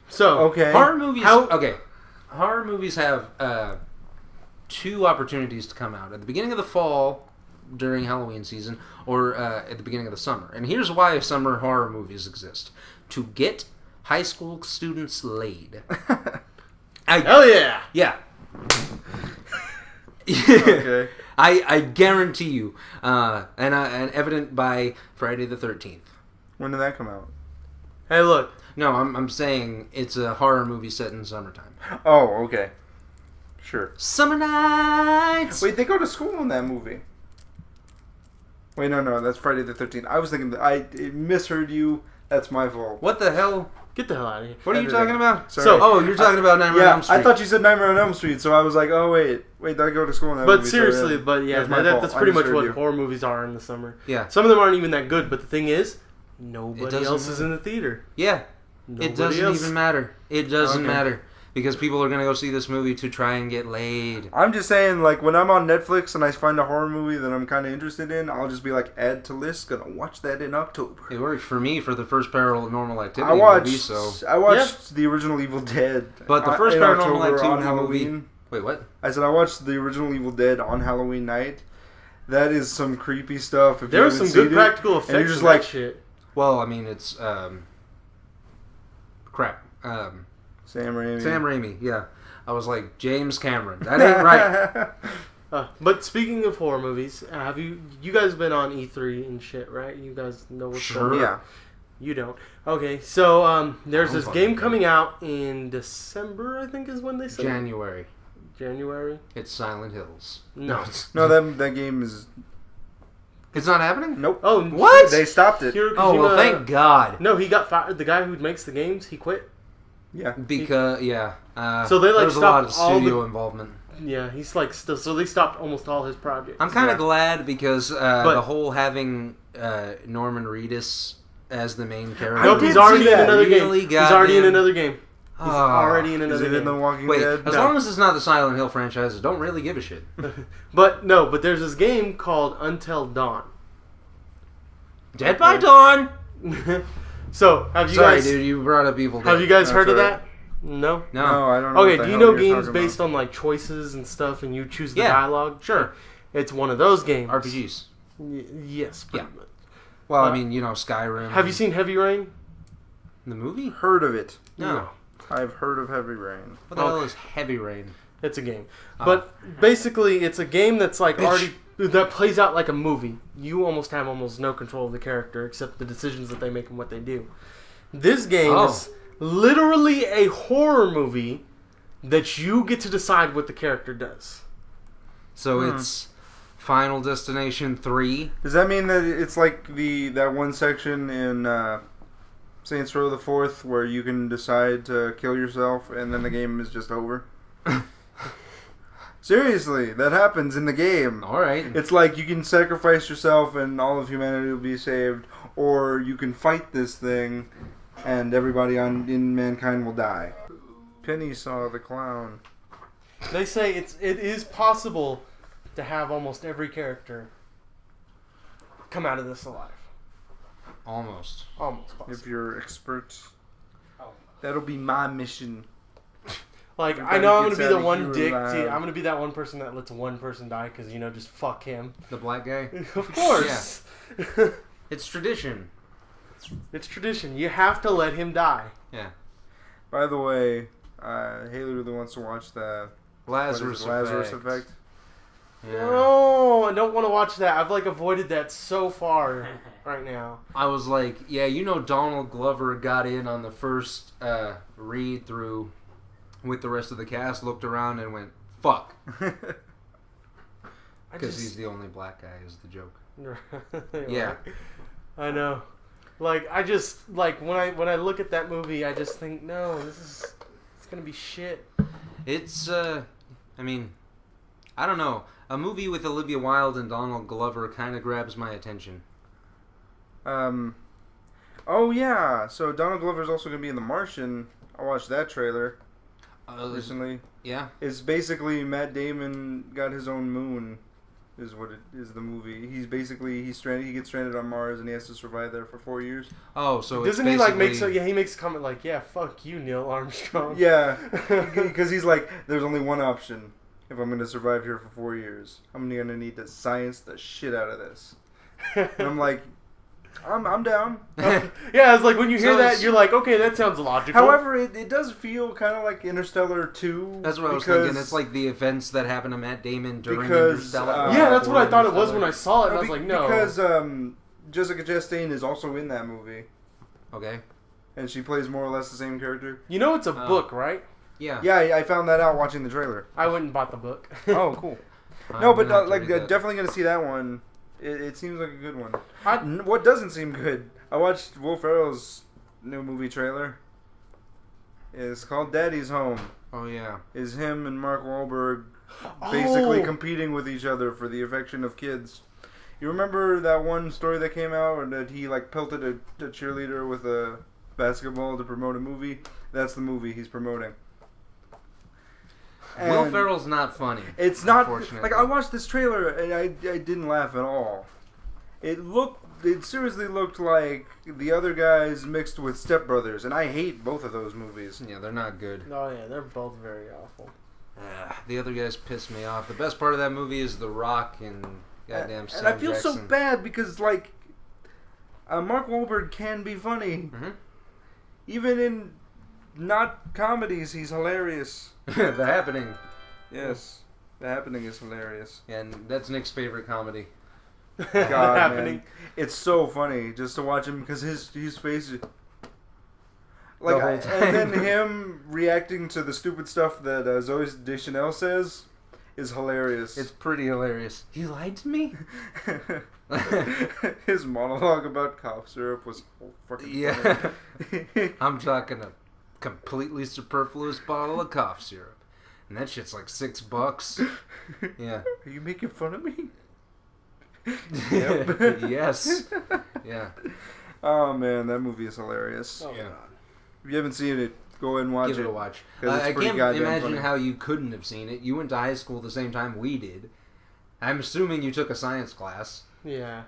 So, Okay, Horror movies. How- Okay, horror movies have two opportunities to come out at the beginning of the fall during Halloween season, or at the beginning of the summer. And here's why summer horror movies exist: to get high school students laid. hell yeah. Yeah. Okay. I guarantee you, and evident by Friday the 13th. When did that come out? Hey, look. No, I'm saying it's a horror movie set in summertime. Oh, okay, sure. Summer nights. Wait, they go to school in that movie. Wait, no, that's Friday the 13th. I was thinking that I misheard you. That's my fault. What the hell? Get the hell out of here. What are you talking about? Sorry. So- Oh, you're talking about Nightmare on Yeah, Elm Street. I thought you said Nightmare on Elm Street, so I was like, oh wait, they go to school in that But movie. seriously, so, but yeah, that's my fault. that's I pretty much misheard what you. horror movies are in the summer. Yeah. Some of them aren't even that good, but the thing is, It nobody doesn't else is matter. in the theater. Yeah. Nobody It doesn't else. even matter. It doesn't Okay. matter. Because people are going to go see this movie to try and get laid. I'm just saying, like, when I'm on Netflix and I find a horror movie that I'm kind of interested in, I'll just be like, add to list, gonna watch that in October. It worked for me for the first Paranormal Activity I watched movie, so... I watched the original Evil Dead. But the first in Paranormal October on Activity Halloween. movie... Wait, what? I said I watched the original Evil Dead on Halloween night. That is some creepy stuff. If There you was haven't some good seen it. practical And effects you're just in like, that shit. Well, I mean, it's... crap. Sam Raimi. Sam Raimi, yeah. I was like, James Cameron. That ain't right. But speaking of horror movies, have you guys been on E3 and shit, right? You guys know what's Sure. going on. Yeah. You don't. Okay, so there's I'm this fine game with coming out in December, I think is when they said. January. January? It's Silent Hills. No. No, that game is... It's not happening? Nope. Oh, What? They stopped it. Hiro Oh, well, Kojima- thank God. No, he got fired. The guy who makes the games, he quit. Yeah. Because, yeah. So they, like, there's a lot of stopped all studio involvement. Yeah, he's like still. So they stopped almost all his projects. I'm kind Yeah. of glad because But- the whole having Norman Reedus as the main character. Nope, did he's already see in that. another Really game. He's already in goddamn- another game. He's Ah. already in Is another it in The game. Walking Wait, Dead? as long as it's not the Silent Hill franchise, I don't really give a shit. But there's this game called Until Dawn. Dead by Dawn. So have you Sorry, guys dude, you brought up Evil Dead. have you guys That's heard of alright. that? No. No. I don't know. Okay, what the do you hell know you're games talking based about. on like choices and stuff, and you choose the Yeah, dialogue? sure. It's one of those games. RPGs. Yes. Pretty Yeah. much. Well, I mean, you know, Skyrim. Have you seen Heavy Rain? the movie? Heard of it. No. I've heard of Heavy Rain. What the hell is Heavy Rain? It's a game. But basically, it's a game that's like already... That plays out like a movie. You almost have no control of the character except the decisions that they make and what they do. This game is literally a horror movie that you get to decide what the character does. So it's Final Destination 3. Does that mean that it's like that one section in Saints Row the Fourth where you can decide to kill yourself and then the game is just over? Seriously, that happens in the game. Alright. It's like you can sacrifice yourself and all of humanity will be saved, or you can fight this thing and everybody in mankind will die. Penny saw the clown. They say it is possible to have almost every character come out of this alive. Almost Almost possible. If you're expert, that'll be my mission. Like, I know I'm going to be the one dick. I'm going to be that one person that lets one person die because, just fuck him. The black guy? Of course. Yeah. It's tradition. It's tradition. You have to let him die. Yeah. By the way, Haley really wants to watch the Lazarus Effect. Yeah. No, I don't want to watch that. I've avoided that so far right now. I was like, Donald Glover got in on the first read through with the rest of the cast, looked around and went, fuck. Because he's the only black guy is the joke. Yeah. I know. When I look at that movie, I just think, no, it's going to be shit. It's, I don't know. A movie with Olivia Wilde and Donald Glover kind of grabs my attention. Oh yeah, so Donald Glover's also going to be in The Martian. I watched that trailer recently. Yeah. It's basically Matt Damon got his own moon, is what it is. The movie. He's stranded. He gets stranded on Mars and he has to survive there for 4 years. Oh, so doesn't he he makes a comment like, yeah, fuck you, Neil Armstrong. Yeah, because he's like, there's only one option if I'm going to survive here for 4 years. I'm going to need to science the shit out of this. And I'm like, I'm down. Yeah, it's like when you hear that, you're like, okay, that sounds logical. However, it does feel kind of like Interstellar 2. That's what I was thinking. It's like the events that happened to Matt Damon during Interstellar. Yeah, that's what I thought it was when I saw it, and I was like, no. Because Jessica Chastain is also in that movie. Okay. And she plays more or less the same character. It's a book, right? Yeah. Yeah, I found that out watching the trailer. I went and bought the book. Oh, cool. No, but definitely going to see that one. It seems like a good one. What doesn't seem good? I watched Will Ferrell's new movie trailer. It's called Daddy's Home. Oh, yeah. Is him and Mark Wahlberg basically competing with each other for the affection of kids. You remember that one story that came out and that he pelted a cheerleader with a basketball to promote a movie? That's the movie he's promoting. And Will Ferrell's not funny. It's not like I watched this trailer and I didn't laugh at all. It seriously looked like the other guys mixed with Step Brothers, and I hate both of those movies. Yeah, they're not good. Oh yeah, they're both very awful. The other guys piss me off. The best part of that movie is The Rock and goddamn Sam And I feel Jackson. so bad because Mark Wahlberg can be funny. Mm-hmm. Even in not comedies, he's hilarious. The Happening. Yes. The Happening is hilarious. And that's Nick's favorite comedy. God, man. It's so funny just to watch him because his face is... the whole time. And then him reacting to the stupid stuff that Zooey Deschanel says is hilarious. It's pretty hilarious. You lied to me? His monologue about cough syrup was fucking funny. I'm talking a completely superfluous bottle of cough syrup. And that shit's like $6. Yeah. Are you making fun of me? Yep. Yes. Yeah. Oh man, that movie is hilarious. Oh, yeah. God. If you haven't seen it, go ahead and watch it. Give it a watch. 'Cause it's I pretty can't goddamn imagine funny. how you couldn't have seen it. You went to high school the same time we did. I'm assuming you took a science class. Yeah.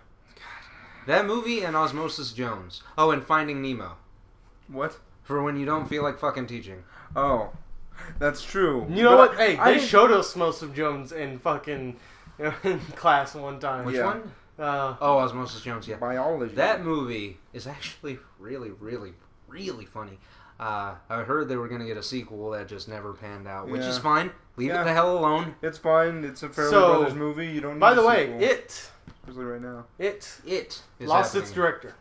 That movie and Osmosis Jones. Oh, and Finding Nemo. What? For when you don't feel like fucking teaching. Oh, that's true. You know But what? Hey, they showed us Osmosis Jones in fucking in class one time. Which one? Oh, Osmosis Jones, yeah. Biology. That movie is actually really, really, really funny. I heard they were going to get a sequel that just never panned out, which is fine. At Leave it the hell alone. It's fine. It's a Farrelly Brothers movie. You don't need By the a way, sequel. Especially right now. It lost its director.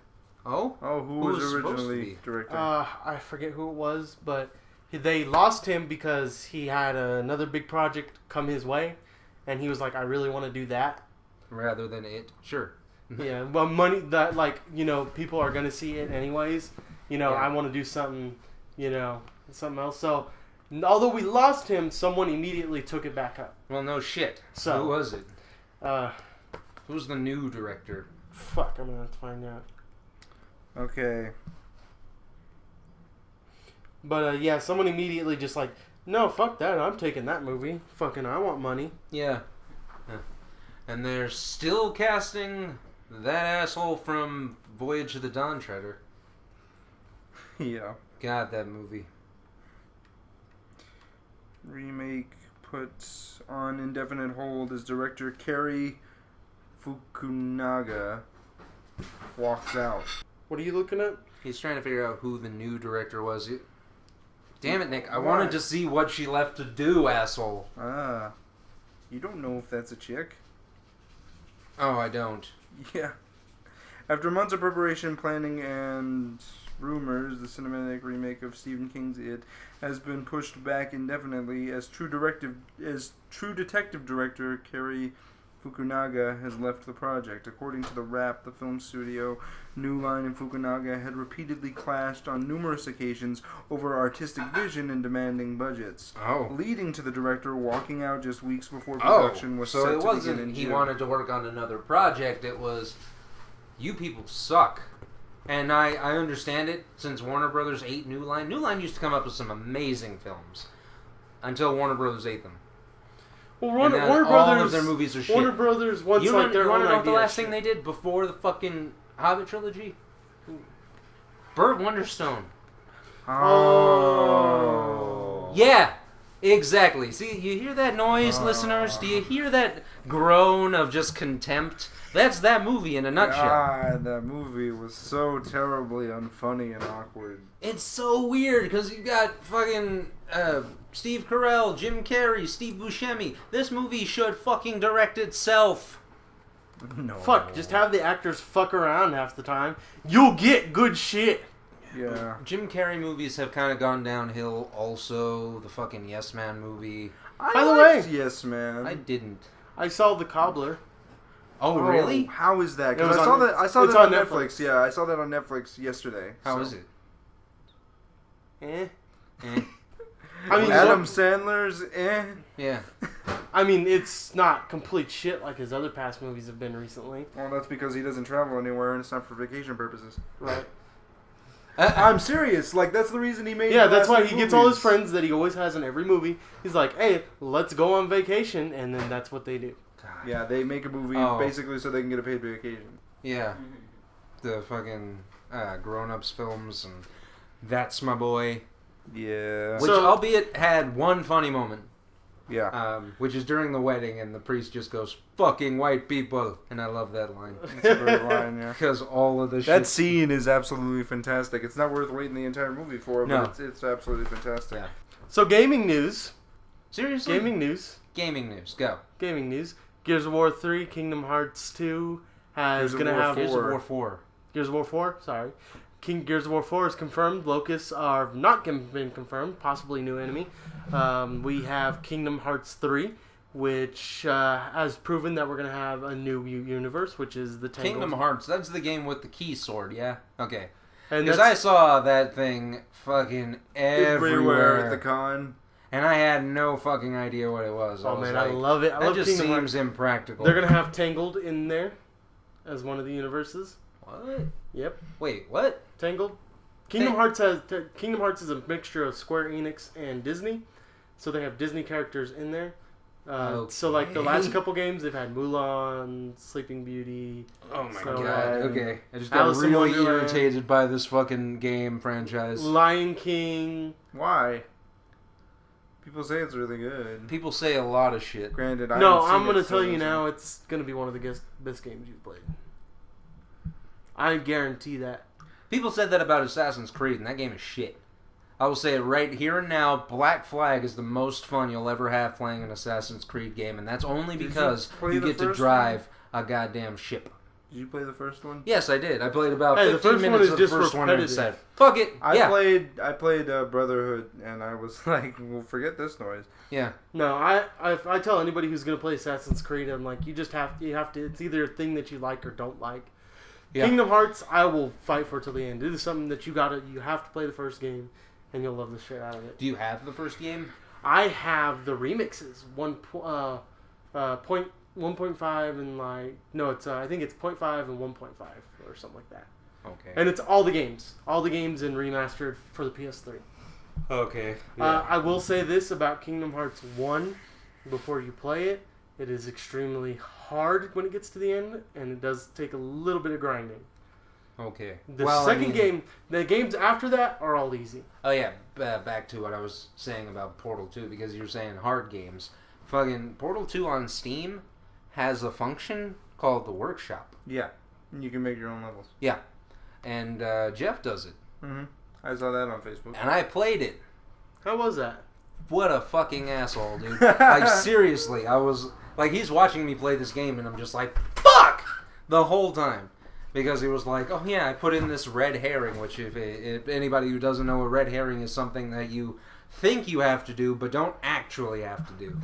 Oh? Who was originally director? I forget who it was, but they lost him because he had another big project come his way, and he was like, I really want to do that. Rather than it. Sure. Yeah, well, money that, like, you know, people are going to see it anyways. You know, I want to do something, you know, something else. So, although we lost him, someone immediately took it back up. Well, no shit. So, who was it? Who's the new director? Fuck, I'm going to have to find out. Okay. But, yeah, someone immediately just like, no, fuck that. I'm taking that movie. Fucking, I want money. Yeah. And they're still casting that asshole from Voyage of the Dawn Treader. Yeah. God, that movie. Remake put on indefinite hold as director Cary Fukunaga walks out. What are you looking at? He's trying to figure out who the new director was. Damn it, Nick. I wanted to see what she left to do, asshole. You don't know if that's a chick? Oh, I don't. Yeah. After months of preparation, planning, and rumors, the cinematic remake of Stephen King's It has been pushed back indefinitely as True Detective director Cary Fukunaga has left the project. According to The Wrap, the film studio, New Line and Fukunaga had repeatedly clashed on numerous occasions over artistic vision and demanding budgets, leading to the director walking out just weeks before production was set to begin in June. So it wasn't he wanted to work on another project, it was, you people suck. And I understand it, since Warner Brothers ate New Line. New Line used to come up with some amazing films, until Warner Brothers ate them. Well, Warner Brothers, all of their movies are shit. Warner Brothers wants you like their own. You want to know what the last shit. thing they did before the fucking Hobbit trilogy? Burt Wonderstone. Oh. Yeah, exactly. See, you hear that noise, listeners? Do you hear that groan of just contempt? That's that movie in a nutshell. God, that movie was so terribly unfunny and awkward. It's so weird because you got fucking Steve Carell, Jim Carrey, Steve Buscemi. This movie should fucking direct itself. No. Fuck, just have the actors fuck around half the time. You'll get good shit. Yeah. Jim Carrey movies have kind of gone downhill also. The fucking Yes Man movie. By the way, Yes Man. I didn't. I saw The Cobbler. Oh, really? How is that? It was Because I saw that on Netflix. Yeah, I saw that on Netflix yesterday. How is it? Eh. I mean, Adam Sandler's Yeah. I mean, it's not complete shit like his other past movies have been recently. Well, that's because he doesn't travel anywhere and it's not for vacation purposes. Right. I'm serious. Like, that's the reason he made. Yeah, that's why he gets all his friends that he always has in every movie. He's like, "Hey, let's go on vacation," and then that's what they do. God. Yeah, they make a movie basically so they can get a paid vacation. Yeah. The fucking grown-ups films and That's My Boy. Yeah. Which, albeit, had one funny moment. Yeah. Which is during the wedding, and the priest just goes, "Fucking white people," and I love that line. It's a great line, yeah. Because all of the that scene is absolutely fantastic. It's not worth waiting the entire movie for, but it's absolutely fantastic. Yeah. So, gaming news. Seriously? Gaming news. Gaming news. Go. Gaming news. Gears of War 3, Kingdom Hearts 2 has going to have... Gears of War 4. Gears of War 4, sorry. Gears of War 4 is confirmed. Locusts are not been confirmed. Possibly new enemy. We have Kingdom Hearts 3, which has proven that we're going to have a new universe, which is the Tangled. Kingdom Hearts. That's the game with the key sword, yeah? Okay. And because I saw that thing fucking everywhere at the con. And I had no fucking idea what it was. Oh, man, I love it. I love just Kingdom seems Hearts. impractical. They're going to have Tangled in there as one of the universes. What? Yep. Wait, what? Tangled. Kingdom Hearts is a mixture of Square Enix and Disney, so they have Disney characters in there. So like the last couple games, they've had Mulan, Sleeping Beauty. Oh my Snow god! White, Okay, I just got Alice in really Wonderland, irritated by this fucking game franchise. Lion King. Why? People say it's really good. People say a lot of shit. Granted, I'm going to tell you now, it's going to be one of the best games you've played. I guarantee that. People said that about Assassin's Creed, and that game is shit. I will say it right here and now. Black Flag is the most fun you'll ever have playing an Assassin's Creed game, and that's only because you get to drive a goddamn ship. Did you play the first one? Yes, I did. I played about 15 minutes of the first one and said, "Fuck it." I played Brotherhood, and I was like, "Well, forget this noise." Yeah. No, I tell anybody who's gonna play Assassin's Creed, I'm like, you have to. It's either a thing that you like or don't like. Yeah. Kingdom Hearts, I will fight for till the end. It is something that you have to play the first game, and you'll love the shit out of it. Do you have the first game? I have the remixes. 1.5 and I think it's 0.5 and 1.5 or something like that. Okay. And it's all the games and remastered for the PS3. Okay. Yeah. I will say this about Kingdom Hearts 1 before you play it. It is extremely hard when it gets to the end, and it does take a little bit of grinding. Okay. The games after that are all easy. Oh yeah, back to what I was saying about Portal 2, because you're saying hard games. Fucking Portal 2 on Steam has a function called the Workshop. Yeah. You can make your own levels. Yeah. And Jeff does it. Mm-hmm. I saw that on Facebook. And I played it. How was that? What a fucking asshole, dude. Like, seriously, I was... Like, he's watching me play this game, and I'm just like, fuck! The whole time. Because he was like, oh yeah, I put in this red herring, which if anybody who doesn't know, a red herring is something that you think you have to do, but don't actually have to do.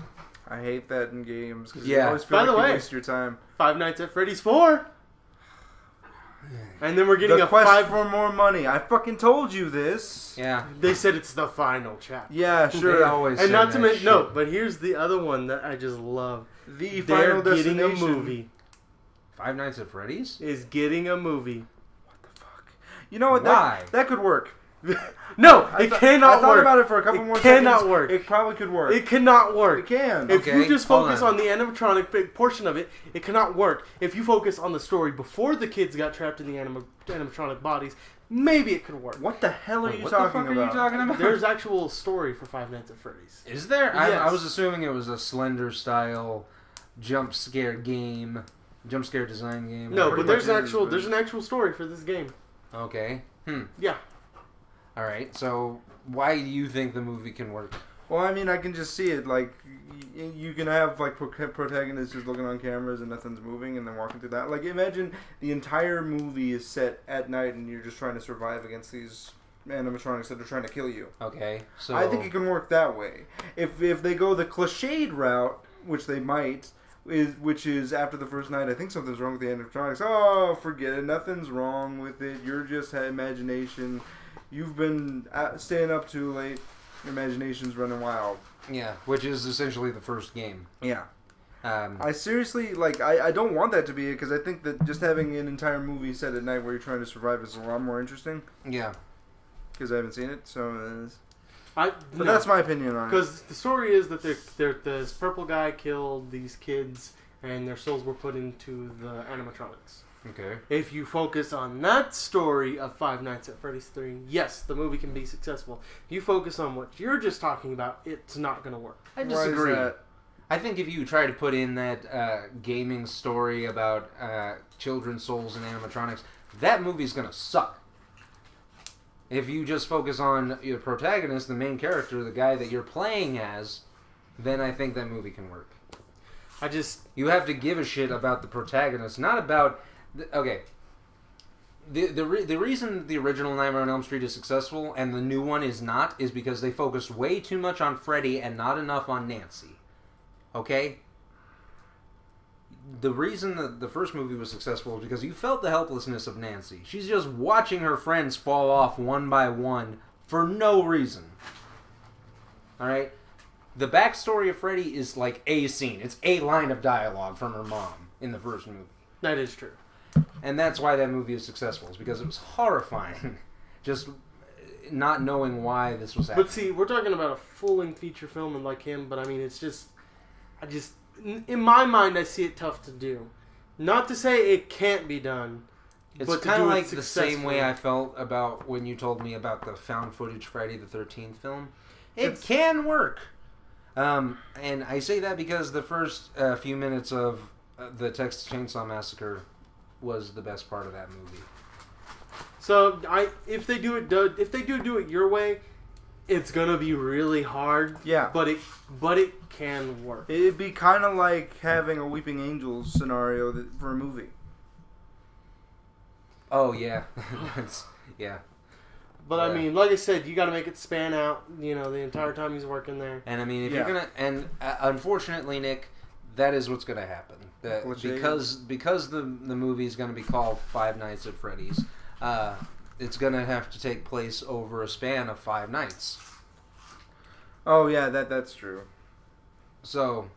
I hate that in games, because you always feel like you waste your time. Five Nights at Freddy's 4! And then we're getting the quest for more money. I fucking told you this. Yeah. They said it's the final chapter. Yeah, sure. They always and say not to that mention, shit. no, but here's the other one that I just love. The They're Final Destination. getting a movie. Five Nights at Freddy's? Is getting a movie. What the fuck? You know what? Why? That could work. No, it cannot I thought work. about it for a couple more seconds. It cannot work. It probably could work. It cannot work. It can. If Okay, you just hold focus on the animatronic portion of it, it cannot work. If you focus on the story before the kids got trapped in the animatronic bodies, maybe it could work. What the hell are you What talking the fuck about? are you talking about? There's actual story for Five Nights at Freddy's. Is there? Yes. I was assuming it was a Slender style jump scare design game. No, Pretty but there's much is, there's an actual story for this game. Okay. Yeah. All right. So why do you think the movie can work? Well, I mean, I can just see it. Like, you can have, like, protagonists just looking on cameras and nothing's moving and then walking through that. Like, imagine the entire movie is set at night and you're just trying to survive against these animatronics that are trying to kill you. Okay. So I think it can work that way. If they go the cliched route, which they might, which is after the first night, I think something's wrong with the animatronics. Oh, forget it. Nothing's wrong with it. You're just imagination. You've been staying up too late. Your imagination's running wild. Yeah, which is essentially the first game. Yeah. I seriously, like, I don't want that to be it, because I think that just having an entire movie set at night where you're trying to survive is a lot more interesting. Yeah. Because I haven't seen it, so... But that's my opinion on it. Because the story is that this purple guy killed these kids, and their souls were put into the animatronics. Okay. If you focus on that story of Five Nights at Freddy's 3, yes, the movie can be successful. If you focus on what you're just talking about, it's not going to work. I disagree. I think if you try to put in that gaming story about children's souls and animatronics, that movie's going to suck. If you just focus on your protagonist, the main character, the guy that you're playing as, then I think that movie can work. You have to give a shit about the protagonist, not about... Okay. The reason the original Nightmare on Elm Street is successful and the new one is not is because they focused way too much on Freddy and not enough on Nancy. Okay? The reason that the first movie was successful is because you felt the helplessness of Nancy. She's just watching her friends fall off one by one for no reason. Alright? The backstory of Freddy is like a scene. It's a line of dialogue from her mom in the first movie. That is true. And that's why that movie is successful. Is because it was horrifying. Just not knowing why this was happening. But see, we're talking about a full-length feature film and like him, but I mean, it's just... in my mind, I see it tough to do. Not to say it can't be done. It's kind of like the same way I felt about when you told me about the found footage Friday the 13th film. It can work. And I say that because the first few minutes of the Texas Chainsaw Massacre was the best part of that movie. So if they do it your way, it's gonna be really hard. Yeah. But it can work. It'd be kind of like having a Weeping Angels scenario for a movie. Oh yeah, yeah. But I mean, like I said, you got to make it span out. The entire time he's working there. And I mean, if you're gonna, and unfortunately, Nick, that is what's gonna happen. Because the movie is gonna be called Five Nights at Freddy's. It's gonna have to take place over a span of 5 nights. Oh yeah, that's true. So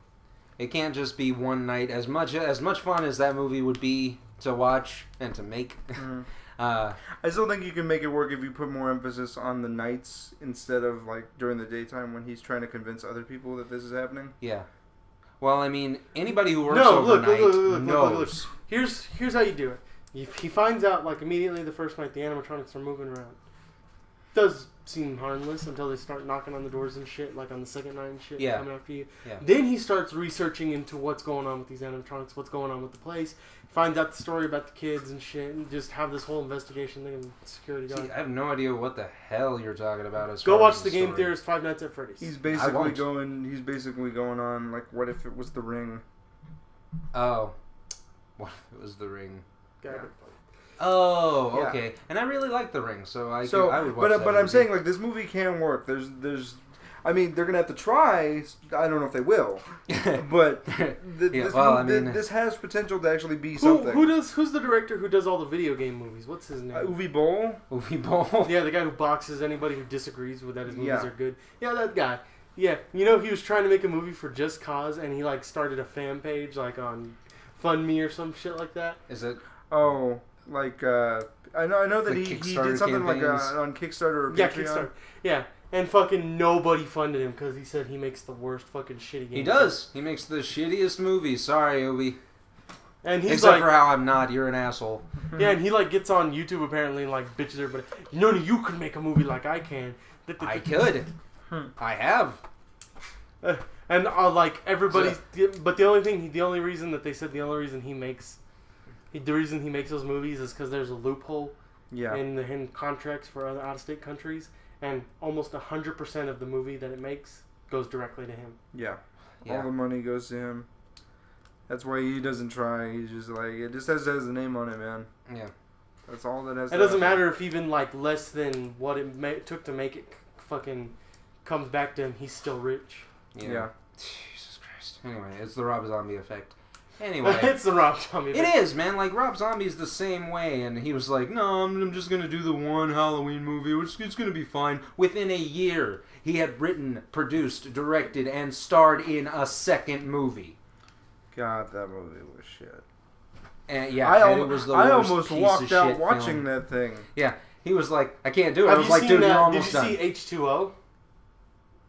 it can't just be one night. As much fun as that movie would be to watch and to make. Mm-hmm. I still think you can make it work if you put more emphasis on the nights instead of during the daytime when he's trying to convince other people that this is happening. Yeah. Well, I mean, anybody who works overnight knows. Look. Here's how you do it. He finds out immediately the first night the animatronics are moving around. Does seem harmless until they start knocking on the doors and shit, on the second night and shit, coming after you. Yeah. Then he starts researching into what's going on with these animatronics, what's going on with the place. Finds out the story about the kids and shit, and just have this whole investigation thing and security guard. See, I have no idea what the hell you're talking about. Go watch the Game Theorist Five Nights at Freddy's. He's basically going on what if it was The Ring? Oh, what if it was The Ring? Yeah. Oh, okay. Yeah. And I really like The Ring, so I would watch that. But I'm saying this movie can work. There's I mean, they're gonna have to try. I don't know if they will, but this has potential to actually be something. Who's the director who does all the video game movies? What's his name? Uwe Boll. Uwe Boll. Yeah, the guy who boxes anybody who disagrees with that his movies are good. Yeah, that guy. Yeah, he was trying to make a movie for Just Cause, and he started a fan page on FundMe or some shit like that. Is it? Oh, I know that he did something on Kickstarter or Patreon. Yeah, Kickstarter. Yeah. And fucking nobody funded him because he said he makes the worst fucking shitty games. He does. He makes the shittiest movies. Sorry, Ubi. And he's Except for how I'm not. You're an asshole. Yeah, and he gets on YouTube apparently and bitches everybody. You could make a movie like I can. I could. I have. And everybody's. But the only reason he makes those movies is because there's a loophole. Yeah. In contracts for other out-of-state countries. And almost 100% of the movie that it makes goes directly to him. Yeah. All the money goes to him. That's why he doesn't try. He's just it just has a name on it, man. Yeah. That's all that has. It doesn't matter if even less than what it took to make it fucking comes back to him. He's still rich. Yeah. Jesus Christ. Anyway, it's the Rob Zombie effect. Anyway, it's the Rob Zombie effect. It is, man. Rob Zombie's the same way, and he was like, "No, I'm just gonna do the one Halloween movie. It's gonna be fine." Within a year, he had written, produced, directed, and starred in a second movie. God, that movie was shit. And it was the worst I almost walked out film. watching that thing. Yeah, he was like, "I can't do it." I was like, "Dude, you're almost done." Did you see H2O?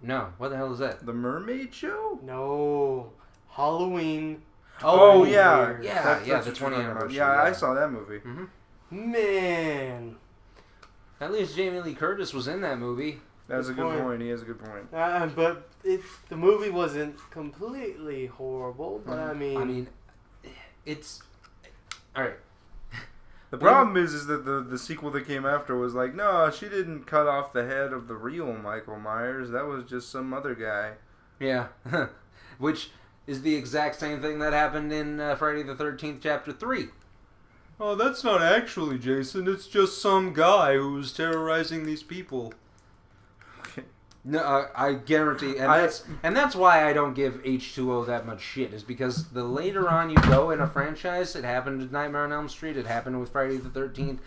No. What the hell is that? The Mermaid Show? No. Halloween. Oh yeah, the 20th anniversary. Yeah, I saw that movie. Mm-hmm. Man, at least Jamie Lee Curtis was in that movie. That's a good point. He has a good point. But the movie wasn't completely horrible. But I mean, it's all right. The problem is that the sequel that came after was no, she didn't cut off the head of the real Michael Myers. That was just some other guy. Yeah, which is the exact same thing that happened in Friday the 13th, Chapter 3. Oh, that's not actually Jason. It's just some guy who's terrorizing these people. No, I guarantee, and that's why I don't give H2O that much shit. Is because the later on you go in a franchise, it happened with Nightmare on Elm Street, it happened with Friday the 13th.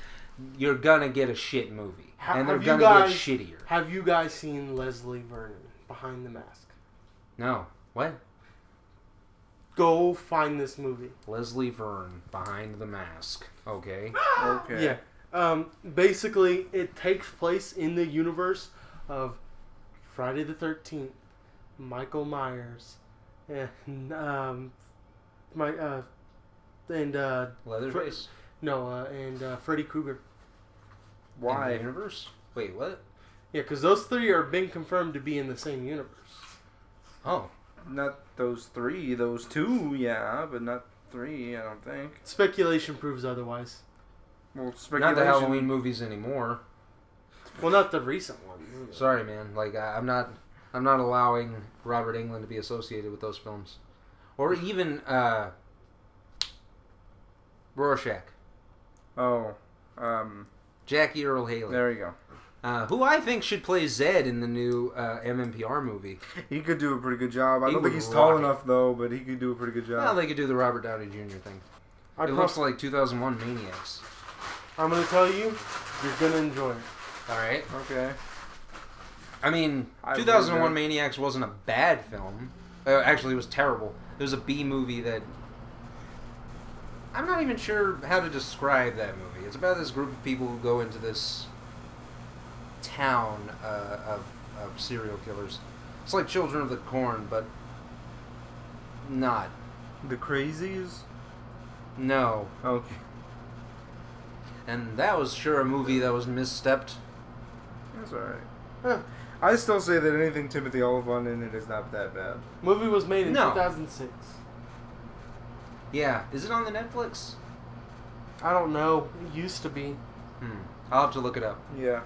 You're gonna get a shit movie, and they're gonna get shittier. Have you guys seen Leslie Vernon Behind the Mask? No. What? Go find this movie. Leslie Vernon Behind the Mask. Okay. Okay. Yeah. Basically, it takes place in the universe of Friday the 13th, Michael Myers, and Leatherface. And Freddy Krueger. Why? In the universe? Wait, what? Yeah, because those three are being confirmed to be in the same universe. Oh. Not those three. Those two, yeah, but not three, I don't think. Speculation proves otherwise. Well, speculation... Not the Halloween movies anymore. Well, not the recent ones. Sorry, man. Like I'm not allowing Robert Englund to be associated with those films, or even Rorschach. Oh, Jackie Earl Haley. there you go. Who I think should play Zed in the new MMPR movie. He could do a pretty good job. I He don't think would he's tall rock it. enough though, but he could do a pretty good Well, job. they could do the Robert Downey Jr. thing. It looks like 2001 Maniacs. I'm gonna tell you, you're gonna enjoy it. All right. Okay. I mean, I 2001 really Maniacs wasn't a bad film. Actually, it was terrible. It was a B movie that... I'm not even sure how to describe that movie. It's about this group of people who go into this town of serial killers. It's like Children of the Corn, but not. The Crazies? No. Okay. And that was sure a movie that was misstepped. That's alright. Huh. I still say that anything Timothy Olyphant in it is not that bad. Movie was made in No. 2006. Yeah. Is it on the Netflix? I don't know. It used to be. I'll have to look it up. Yeah.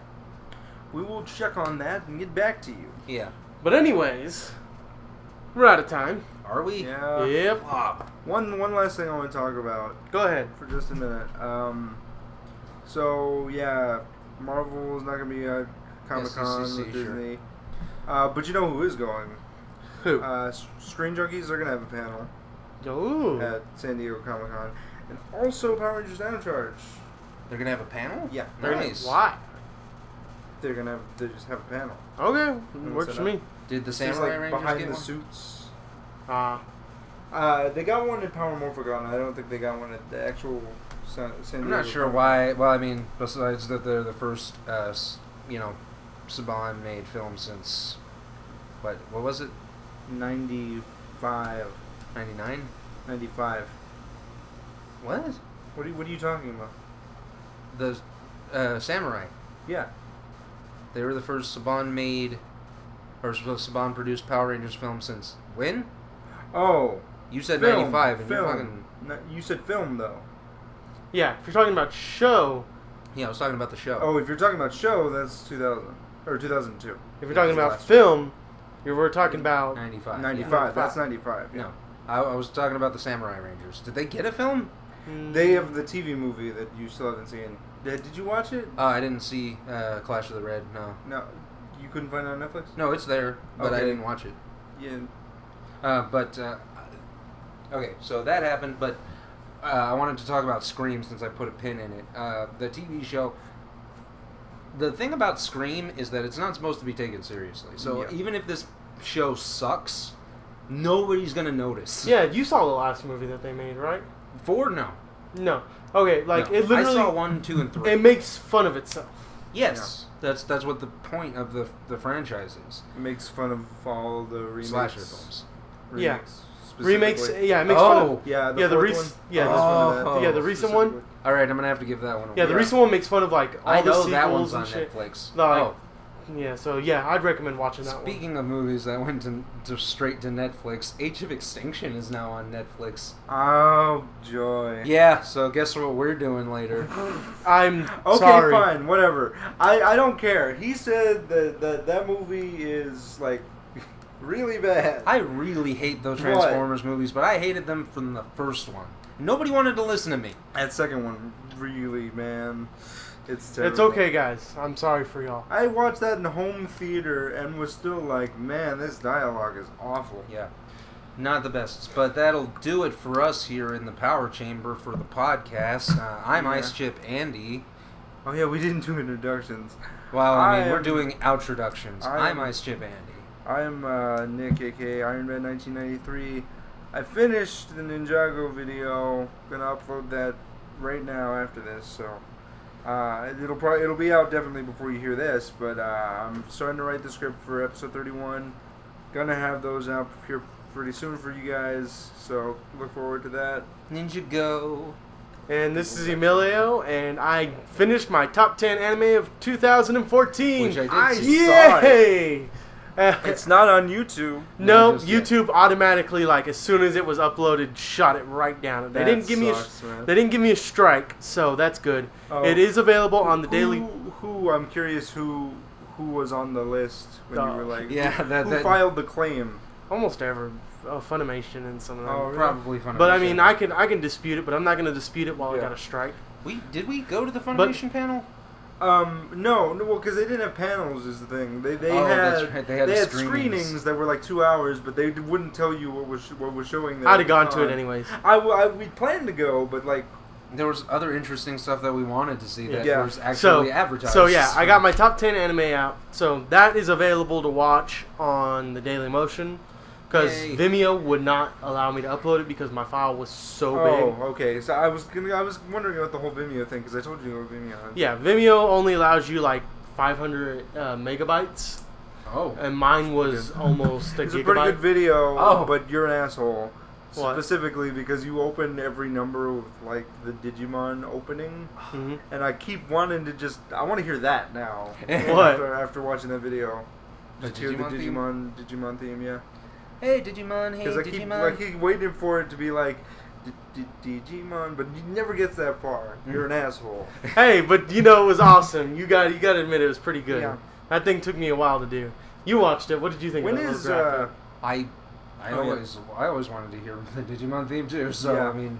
We will check on that and get back to you. Yeah. But anyways, we're out of time. Are we? Yeah. Yep. One last thing I want to talk about Go ahead. for just a minute. So yeah, Marvel is not gonna be at Comic-Con SDCC, with sure. Disney. But you know who is going? Who? Screen Junkies are gonna have a panel Ooh. at San Diego Comic-Con, and also Power Rangers Down Charge. They're gonna have a panel? Yeah. Nice. Why? They just have a panel. Okay. And Works set for up. me. Did the It's just, Samurai like, Rangers behind get the one? suits. Ah. They got one at Power Morphagon. I don't think they got one at the actual San Diego. I'm not sure Comic-Con. why. Well, I mean, besides that they're the first, Saban made film since what was it? 95. 99? 95. What? What are you talking about? The Samurai. Yeah. They were the first Saban made, or Saban produced Power Rangers film since when? Oh. You said Film, 95, and film. you're fucking. No, you said film though. Yeah. If you're talking about show, Yeah, I was talking about the show. Oh, if you're talking about show, that's 2000 or 2002. if you're Yeah, talking that's the about last film, we're talking about 95. 95. Yeah. That's 95. Yeah. No, I was talking about the Samurai Rangers. Did they get a film? They have the TV movie that you still haven't seen. Did you watch it? I didn't see Clash of the Red. No, No. You couldn't find it on Netflix? no, it's there, but I Okay. didn't watch it. Yeah. Okay, so that happened, but I wanted to talk about Scream since I put a pin in it. The TV show. The thing about Scream is that it's not supposed to be taken seriously. So Yeah. even if this show sucks, nobody's gonna notice. Yeah, you saw the last movie that they made, right? 4, no. No. Okay, like No. it literally. I saw 1, 2, and 3. It makes fun of itself. Yes, that's what the point of the franchise is. It makes fun of all the remakes. Slasher films. Yeah. Specifically. Remakes, yeah, it makes fun of. Yeah, the Yeah, the fourth rec- one. yeah, Makes fun of that yeah, the recent one. specifically. All right, I'm gonna have to give that one. Yeah, the recent one makes fun of like all I the know sequels that one's and on shit. Netflix. Like, Oh, yeah, so yeah, I'd recommend watching that speaking of movies that went to straight to Netflix, Age of Extinction is now on Netflix. Oh joy. Yeah, so guess what we're doing later? one. I'm Okay, sorry. fine, whatever. I don't care. He said that movie is like really bad. I really hate those What? Transformers movies, but I hated them from the first one. Nobody wanted to listen to me. That second one, really, man, it's terrible. It's okay, guys. I'm sorry for y'all. I watched that in home theater and was still like, man, this dialogue is awful. Yeah. Not the best, but that'll do it for us here in the Power Chamber for the podcast. I'm Yeah. Ice Chip Andy. Oh yeah, we didn't do introductions. Well, I mean, we're am- doing outroductions. I I'm am- Ice Chip Andy. I am Nick, aka Iron Man 1993. I finished the Ninjago video. Gonna upload that right now after this, so it'll be out definitely before you hear this. But I'm starting to write the script for episode 31. Gonna have those out here pretty soon for you guys, so look forward to that. Ninja Go. And this is Emilio, and I finished my top 10 anime of 2014. Which I did I see. saw it. Yay! It's not on YouTube. No, just yet. YouTube automatically, like as soon as it was uploaded, shot it right down. They didn't give me a strike, so that's good. Oh. It is available on the daily. Who I'm curious who was on the list when you were like who filed the claim? Almost ever. Funimation and some of them. Oh, really? Probably Funimation. But I mean, I can dispute it, but I'm not going to dispute it while I got a strike. Did we go to the Funimation panel? No, well, because they didn't have panels is the thing. They that's right. They had screenings that were like 2 hours, but they wouldn't tell you what was showing there. I'd have gone to it anyways. We planned to go, but like there was other interesting stuff that we wanted to see that was actually advertised. So yeah, I got my top 10 anime out. So that is available to watch on the Daily Motion. Because Vimeo would not allow me to upload it because my file was so big. Oh, okay. So I was wondering about the whole Vimeo thing because I told you about Vimeo. Yeah, Vimeo only allows you like 500 megabytes. Oh. And mine was almost a gigabyte. It's a pretty good video. Oh. But you're an asshole. What? Specifically because you open every number with like the Digimon opening, and I keep wanting to I want to hear that now. What? After watching that video, Just hear the Digimon Digimon theme, yeah. Hey Digimon, hey Because I keep waiting for it to be like Digimon, but you never gets that far. You're an asshole. Hey, but it was awesome. You got to admit it was pretty good. Yeah. That thing took me a while to do. You watched it. What did you think? When of is I always wanted to hear the Digimon theme too. So Yeah. I mean,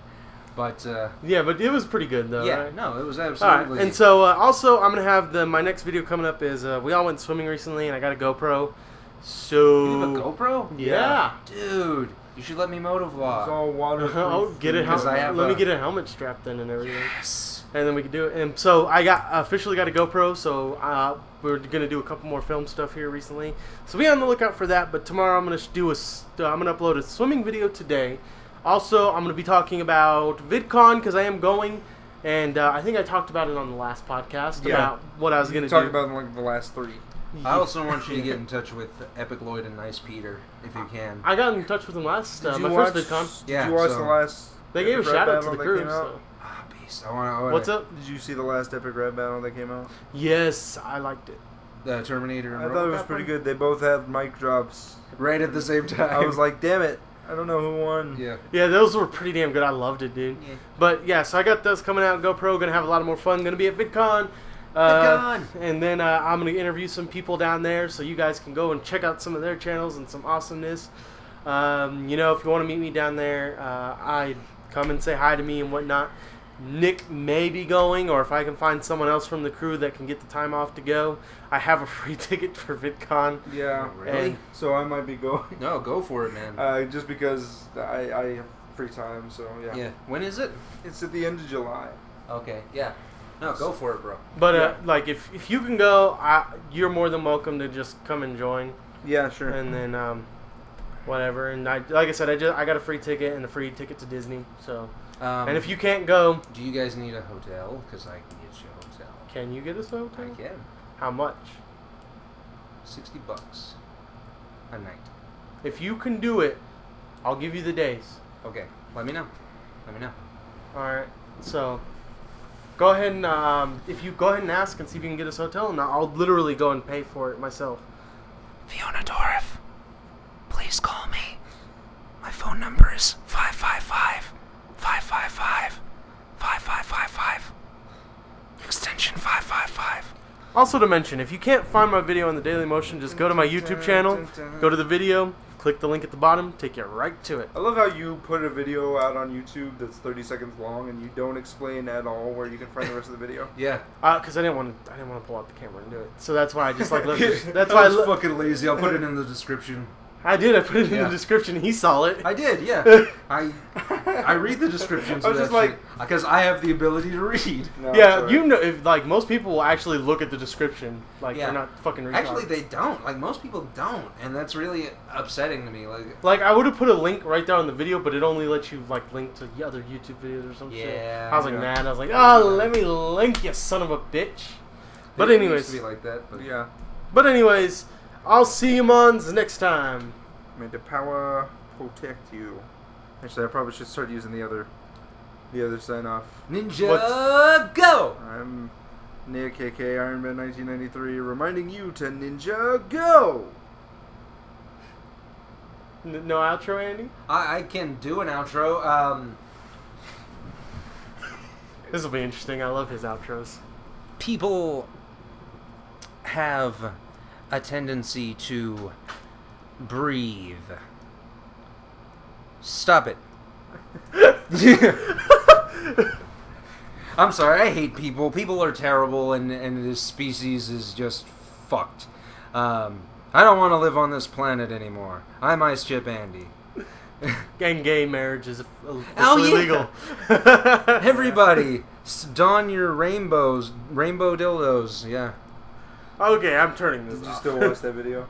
but yeah, but it was pretty good though. yeah, right? no, it was All absolutely. right, and so also I'm gonna have my next video coming up is we all went swimming recently and I got a GoPro. So you have a GoPro? Yeah, dude, you should let me It's motovlog. all waterproof. I'll get it. Let me get a helmet strapped in and everything. Yes. And then we can do it. And so I officially got a GoPro. So we're gonna do a couple more film stuff here recently. So be on the lookout for that. But tomorrow I'm gonna upload a swimming video today. Also, I'm gonna be talking about VidCon because I am going. And I think I talked about it on the last podcast about what I was gonna do. Talked about like the last 3. I also want you to get in touch with Epic Lloyd and Nice Peter if you can. I got in touch with them last Did you my watch, first VidCon. Did you watch the last? They gave a Epic shout Rap out to the Battle that crew. came out? So. Ah, beast. I want. What's up? Did you see the last Epic Rap Battle that came out? Yes, I liked it. The Terminator and I thought it was RoboCop pretty one? good. They both had mic drops. Right at the same time. I was like, damn it. I don't know who won. yeah. Yeah, those were pretty damn good. I loved it, dude. Yeah. But yeah, so I got those coming out. GoPro, gonna have a lot more fun. Gonna be at VidCon. And then I'm gonna interview some people down there, so you guys can go and check out some of their channels and some awesomeness. If you want to meet me down there, I come and say hi to me and whatnot. Nick may be going, or if I can find someone else from the crew that can get the time off to go, I have a free ticket for VidCon. Yeah. Really? And So I might be going. No, go for it, man. Just because I have free time, so yeah. Yeah. When is it? It's at the end of July. Okay. Yeah. No, go for it, bro. But if you can go, you're more than welcome to just come and join. Yeah, sure. And then whatever. And like I said, I got a free ticket and a free ticket to Disney. So and if you can't go, do you guys need a hotel? Because I can get you a hotel. can you get us a hotel? I can. How much? $60 a night. If you can do it, I'll give you the days. Okay. Let me know. All right. So go ahead and if you go ahead and ask and see if you can get us a hotel, and I'll literally go and pay for it myself. Fiona Dorff, please call me. My phone number is 555-555-5555. Extension 555. Also to mention, if you can't find my video on the Daily Motion, just go to my YouTube channel, go to the video, click the link at the bottom, take you right to it. I love how you put a video out on YouTube that's 30 seconds long and you don't explain at all where you can find the rest of the video. Yeah. Because I didn't want to pull out the camera and do it. So that's why I just left it. That's I why was fucking lazy. I'll put it in the description. I did. I put it in Yeah. the description. He saw it. I did, yeah. I read the descriptions. I was just like, because I have the ability to read. No, Yeah, it's you know, if like most people will actually look at the description, like Yeah. they're not fucking retards. Actually, they don't. Like most people don't, and that's really upsetting to me. Like I would have put a link right there on the video, but it only lets you like link to the other YouTube videos or some shit. Yeah, I was like yeah. mad. I was like, oh, let me link you, son of a bitch. But It used anyways, to be like that. But Yeah. but anyways, I'll see you mons next time. May the power protect you. Actually, I probably should start using the other sign off. Ninja Go! I'm Nick, aka Iron Man 1993, reminding you to Ninja Go! No outro, Andy? I can do an outro. This will be interesting. I love his outros. People have a tendency to breathe. Stop it. I'm sorry, I hate people. People are terrible, and this species is just fucked. I don't want to live on this planet anymore. I'm Ice Chip Andy. And gay marriage is officially legal. Everybody, don your rainbow dildos. Yeah. Okay, I'm turning this Did you off. still watch that video?